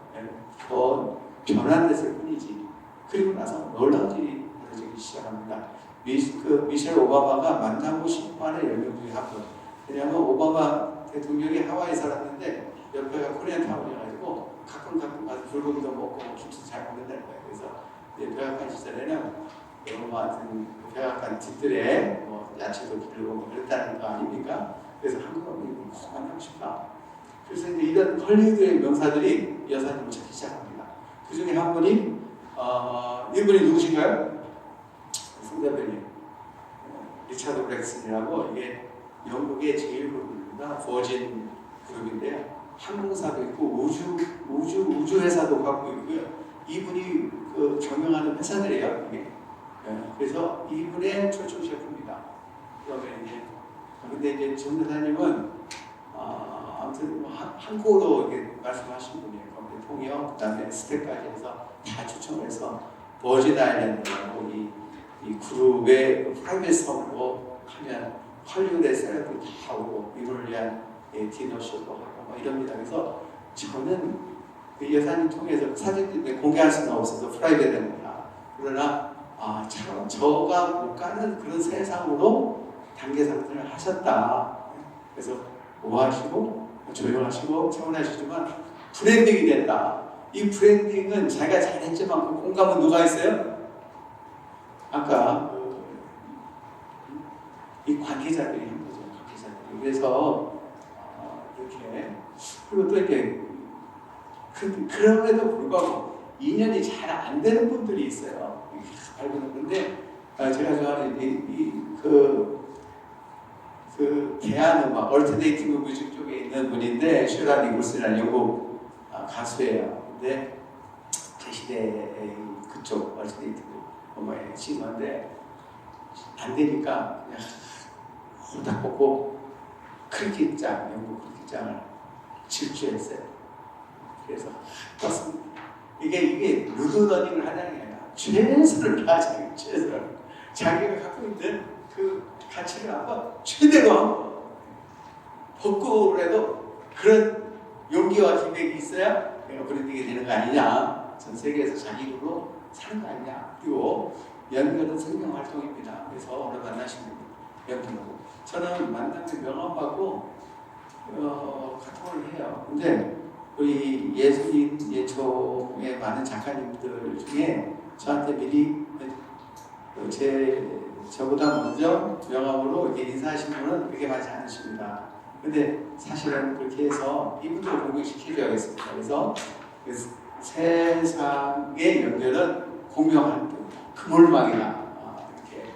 더 변환됐을 뿐이지. 그리고 나서 놀라운 일이 벌어지기 시작합니다. 미셸 오바마가 만나고 싶어 하는 10명 중에 한 분. 왜냐하면 오바마 대통령이 하와이에 살았는데 옆에가 코리안 타운이어가지고 가끔 가서 불고기도 먹고 김치 잘 먹는다는 거예요. 그래서 백악관 시절에는 같은 백악관 집들에 야채도 기르고 그랬다는 거 아닙니까? 그래서 한국하고 꼭 만나고 싶다. 그래서 이제 이런 헐리우드의 명사들이 여사님을 찾기 시작합니다. 그 중에 한 분이 이분이 누구신가요? 성대변인 리차드 브렉슨이라고, 이게 영국의 제1그룹입니다. 버진 그룹인데요. 항공사도 있고 우주 회사도 갖고 있고요. 이분이 경영하는 회사들이에요. 이게. 그래서 이분의 초청 셰프입니다. 그러면 이제 근데 이제 정 대사님은 아무튼 한국어로 이렇게 말씀하신 분이에요. 통역, 그다음에 스텝까지 해서 다 초청을 해서 버진 아일랜드라고 이 그룹의 프라이빗 섬으로 하면 헐리우드의 셀럽들이 다 오고 이걸 위한 디너쇼도 하고 이럽니다. 그래서 저는 그 여사님 통해서 사진 공개할 수는 없어서 프라이빗 됩니다. 그러나 저가 못 가는 그런 세상으로 단계 상승을 하셨다. 그래서 우아하시고 조용하시고 차분하시지만 브랜딩이 됐다. 이 브랜딩은 자기가 잘했지만 그 공감은 누가 했어요? 아까 이 관계자들이 한 거죠. 관계자들이. 그래서 이렇게 그리고 또 이렇게 그럼에도 불구하고 인연이 잘 안 되는 분들이 있어요. 알고 있는데 제가 좋아하는 그 대한음악 얼터네이티브 뮤직 쪽에 있는 분인데 슈라 니글스라는 영국 가수예요. 근데 제 시대의 그쪽 얼터네이티브 음악의 싱어인데 안 되니까 그냥 후딱 뽑고 크리켓장, 영국 크리켓장을 질주했어요. 그래서 떴습니다. 이게 루드러닝을 하자는 게 아니라 최선을 다하자는 최선을 자기가 갖고 있는 그 가치를 한번 최대로 한번 벗고라도 그런 용기와 기백이 있어야 내가 브랜딩이 되는 거 아니냐. 전 세계에서 자기 이름으로 사는 거 아니냐. 그리고 연결은 생명 활동입니다. 그래서 오늘 만나신 분 연결하고 저는 만나면 명함받고 카톡을 해요. 근데 우리 예술인 예초의 많은 작가님들 중에 저한테 미리 저보다 먼저 명함으로 이렇게 인사하신 분은 그렇게 많지 않으십니다. 근데 사실은 그렇게 해서 이분들 공유시켜줘야겠습니다. 그래서 세상의 연결은 공명활동, 그물망이다. 이렇게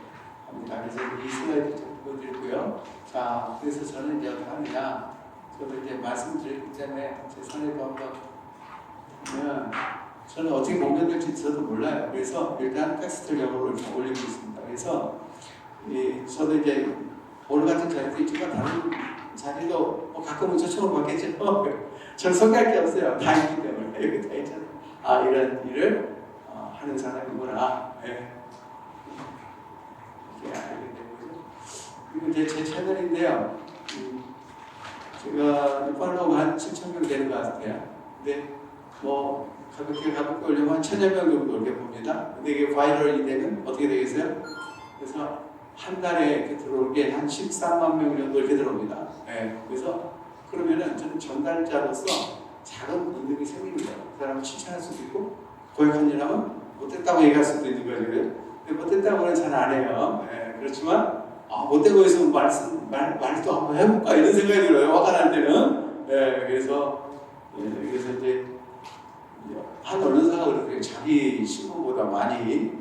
합니다. 그래서 이 슬라이드 좀 보여드리고요. 자, 그래서 저는 이제 어떻게 하느냐. 저도 이제 말씀드렸기 때문에 제 손에도 한번 보면 저는 어떻게 목련될지 저도 몰라요. 그래서 일단 텍스트 영어로 좀 올리고 있습니다. 그래서 저도 이제 오늘 같은 자리도 있지만 다른 자리도 가끔은 초청을 받겠죠. 저는 소개할 게 없어요. 다 있기 때문에 여기 다 있잖아요. 이런 일을 하는 사람이구나. 네. 이렇게 알게 되고요. 그리고 이제 제 채널인데요. 제가 팔로우가 한 7,000명 되는 것 같아요. 근데 뭐 가볍게 올리면 한 1,000여 명 정도 이렇게 봅니다. 근데 이게 바이럴이 되면 어떻게 되겠어요? 그래서 한 달에 이렇게 들어올 게 한 13만 명 정도 이렇게 들어옵니다. 네. 그래서 그러면은 저는 전달자로서 작은 능력이 생기는 거예요. 그 사람을 칭찬할 수도 있고 고약한 일 하면 못했다고 얘기할 수도 있는 거죠. 근데 못했다고는 잘 안 해요. 네. 그렇지만 못되고 있으면 말도 한번 해볼까 이런 생각이 들어요. 화가 날 때는. 네, 그래서 이제 한 언론사가 그렇게 자기 신문보다 많이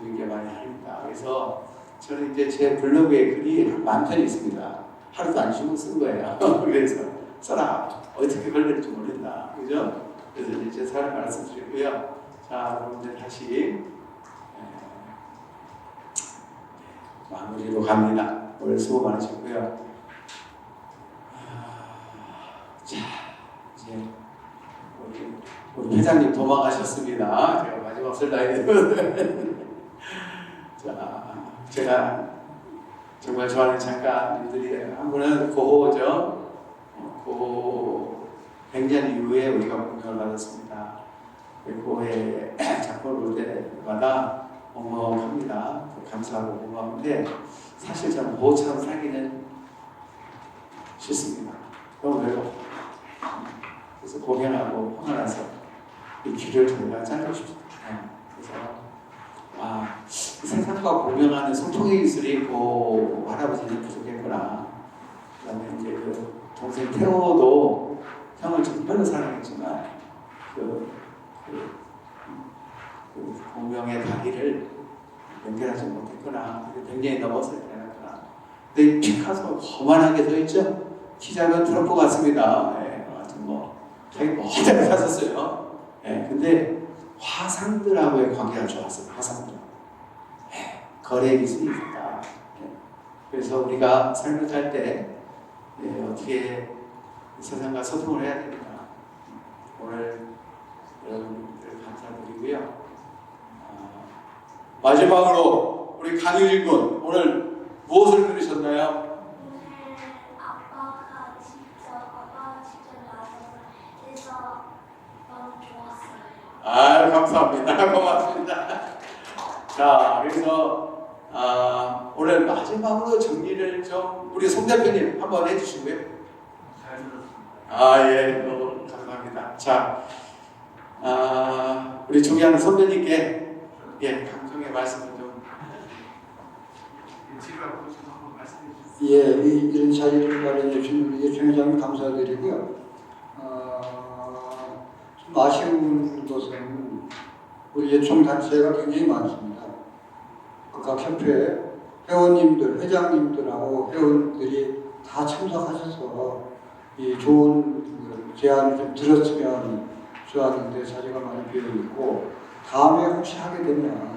듣는 게 많이 합니다. 그래서 저는 이제 제 블로그에 글이 만 편이 있습니다. 하루도 안 쉬고 쓴 거예요. 그래서 써라. 어떻게 걸릴지 모른다. 그죠? 그래서 이제 제 사랑 말씀드리고요. 자, 여러분들 다시 마무리로 갑니다. 오늘 수고 많으셨고요. 자, 이제 우리 회장님 도망가셨습니다. 제가 마지막 슬라이드. 자, 제가 정말 좋아하는 작가님들이 한 분은 고호죠. 고호 100년 이후에 우리가 공명을 받았습니다. 고호의 작품을 볼 때마다 엉엉합니다. 감사하고 고마운데 사실 저는 고호처럼 살기는 싫습니다. 너무 외로워. 그래서 고행하고 화가 나서 이 길을 저희가 짜고 싶습니다. 그래서 세상과 공명하는 소통의 기술이 고 할아버지는 부족했구나. 그다음에 이제 그 동생 태호도 형을 정말로 사랑했지만 그 공명의 다리를 연결하지 못했구나. 굉장히 넘었을 때였구나. 근데 피카소 거만하게 서 있죠. 키 작은 트럼프 같습니다. 자기 뭐대로 사셨어요. 근데 화상들하고의 관계가 좋았어요. 화상들. 거래 기술이 있다. 그래서 우리가 삶을 살 때 어떻게 세상과 소통을 해야 됩니다. 오늘 여러분들 감사드리고요. 마지막으로 우리 강유진 군 오늘 무엇을 들으셨나요? 아빠가 직접 나와서 해서 너무 좋았어요. 감사합니다. 고맙습니다. 자, 그래서 오늘 마지막으로 정리를 좀 우리 송 대표님 한번 해주시고요. 잘 들었습니다. 예, 너무 감사합니다. 자, 우리 종양 선배님께 강정의 말씀을 좀. 제가 보셔서 한번 말씀해 주세요. 예, 이런 자리를 마련해 주신 우리 정 회장님 감사드리고요. 좀 아쉬운 것은 우리 예총 단체가 굉장히 많습니다. 각 협회 회원님들, 회장님들하고 회원들이 다 참석하셔서 이 좋은 제안을 좀 들었으면 좋았는데 자리가 많이 비어 있고 다음에 혹시 하게 되면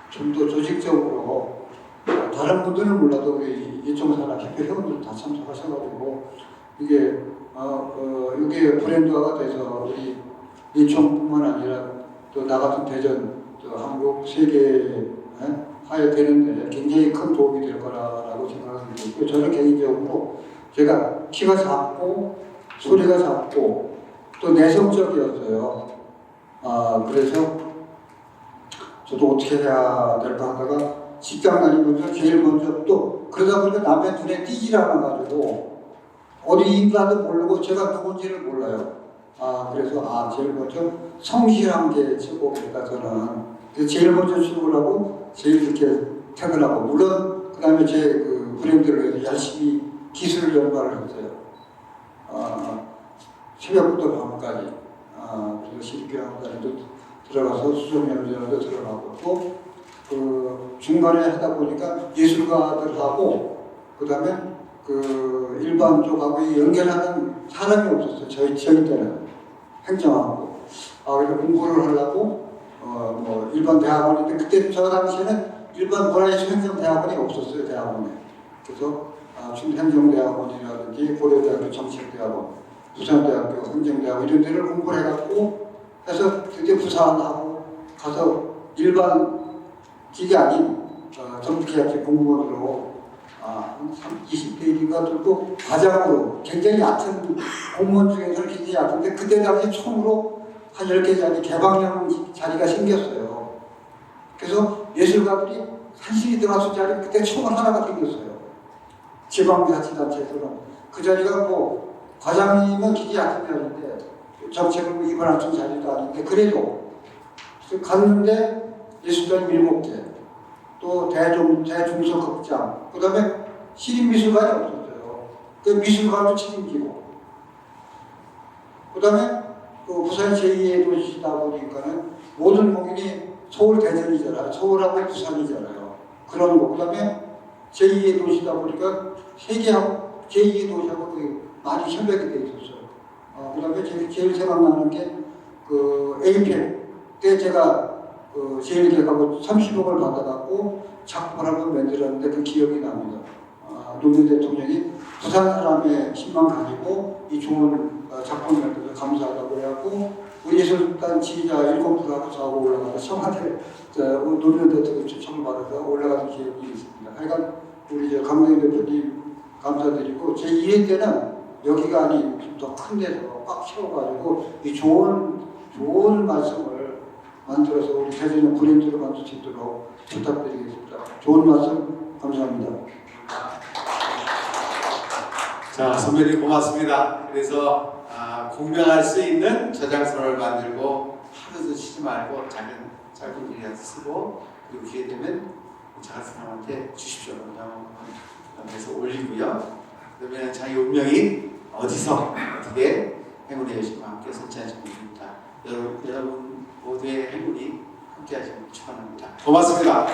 좀 더 조직적으로 다른 분들은 몰라도 우리 예총산업협회 회원들 다 참석하셔가지고 이게 이게 브랜드화가 돼서 우리 예총뿐만 아니라 또 나 같은 대전, 또 한국, 세계 하에 되는데 굉장히 큰 도움이 될 거라고 생각하고 있고 저는 개인적으로 제가 키가 작고 소리가 작고 또 내성적이었어요. 그래서 저도 어떻게 해야 될까 하다가 직장 다니면서 제일 먼저 또 그러다 보니까 남의 눈에 띄질 않아가지고 어디 인가도 모르고 제가 누군지를 몰라요. 그래서 제일 먼저 성실한 게 최고겠다 저는. 그래서 제일 먼저 출근을 하고 제일 늦게 퇴근하고 물론 그 다음에 제 그 브랜드를 위해서 열심히 기술 연구를 했어요. 새벽부터 밤까지. 그래서 실기학원에도 들어가서 수정연구원에도 들어가고 또 그 중간에 하다 보니까 예술가들하고 그 다음에 그 일반 쪽하고 연결하는 사람이 없었어요. 저희 때는 행정하고. 그래서 공부를 하려고 뭐 일반 대학원인데 그때 저 당시에는 일반 문화예술 행정대학원이 없었어요. 대학원에. 그래서 충행정대학원이라든지 고려대학교 정책대학원, 부산대학교 행정대학원 이런 데를 공부를 해갖고 해서 드디어 부산하고 가서 일반 기계 아닌 정부계약직 공무원으로 20대인가 들고 과장으로 굉장히 얕은 공무원 중에서는 굉장히 얕은데 그때 당시 총으로 한 10개 자리 개방형 자리가 생겼어요. 그래서 예술가들이 한신이 들어가서 자리 그때 총을 하나가 생겼어요. 지방자치단체에서는 그 자리가 뭐 과장님은 굉장히 얕은 자리인데 정책을 이관하는 자리도 아닌데 그래도 갔는데 예술가님 7개 또 대중소 극장 그 다음에 시립미술관이 없었어요. 그 미술관도 책임지고 그 다음에 또 부산이 제2의 도시다 보니까는 모든 공연이 서울 대전이잖아요. 서울하고 부산이잖아요. 그런 거. 그 다음에 제2의 도시다 보니까 세계하고 제2의 도시하고 많이 협력이 돼 있었어요. 그 다음에 제일 생각나는 게 그 에이펙 때 제가 제일 계획하고 30억을 받아갖고 작품을 한번 만들었는데 그 기억이 납니다. 노무현 대통령이 부산 사람의 힘만 가지고 이 좋은 작품을 만들어서 감사하다고 해갖고 우리 예술단 지휘자 7%하고 저하고 올라가서 청와대 노무현 대통령 초청을 받아서 올라가서 기억이 있습니다. 하여간 우리 강동희 대표님 감사드리고 제 2회 때는 여기가 아닌 좀 더 큰 데서 꽉 채워가지고 이 좋은 말씀을 만들어서 우리 대전의 브랜드를 만들 수 있도록 부탁드리겠습니다. 좋은 말씀 감사합니다. 자, 선배님 고맙습니다. 그래서 공명할 수 있는 저장소를 만들고 하루도 쉬지 말고 작은 짧은 일이라도 쓰고 그리고 기회 되면 작은 사람한테 주십시오. 그래서 올리고요. 그러면 자기 운명이 어디서 어떻게 행운의 여신과 함께 선취하시면 됩니다. 여러분 모두의 행운이 함께 하시길 축원합니다. 고맙습니다.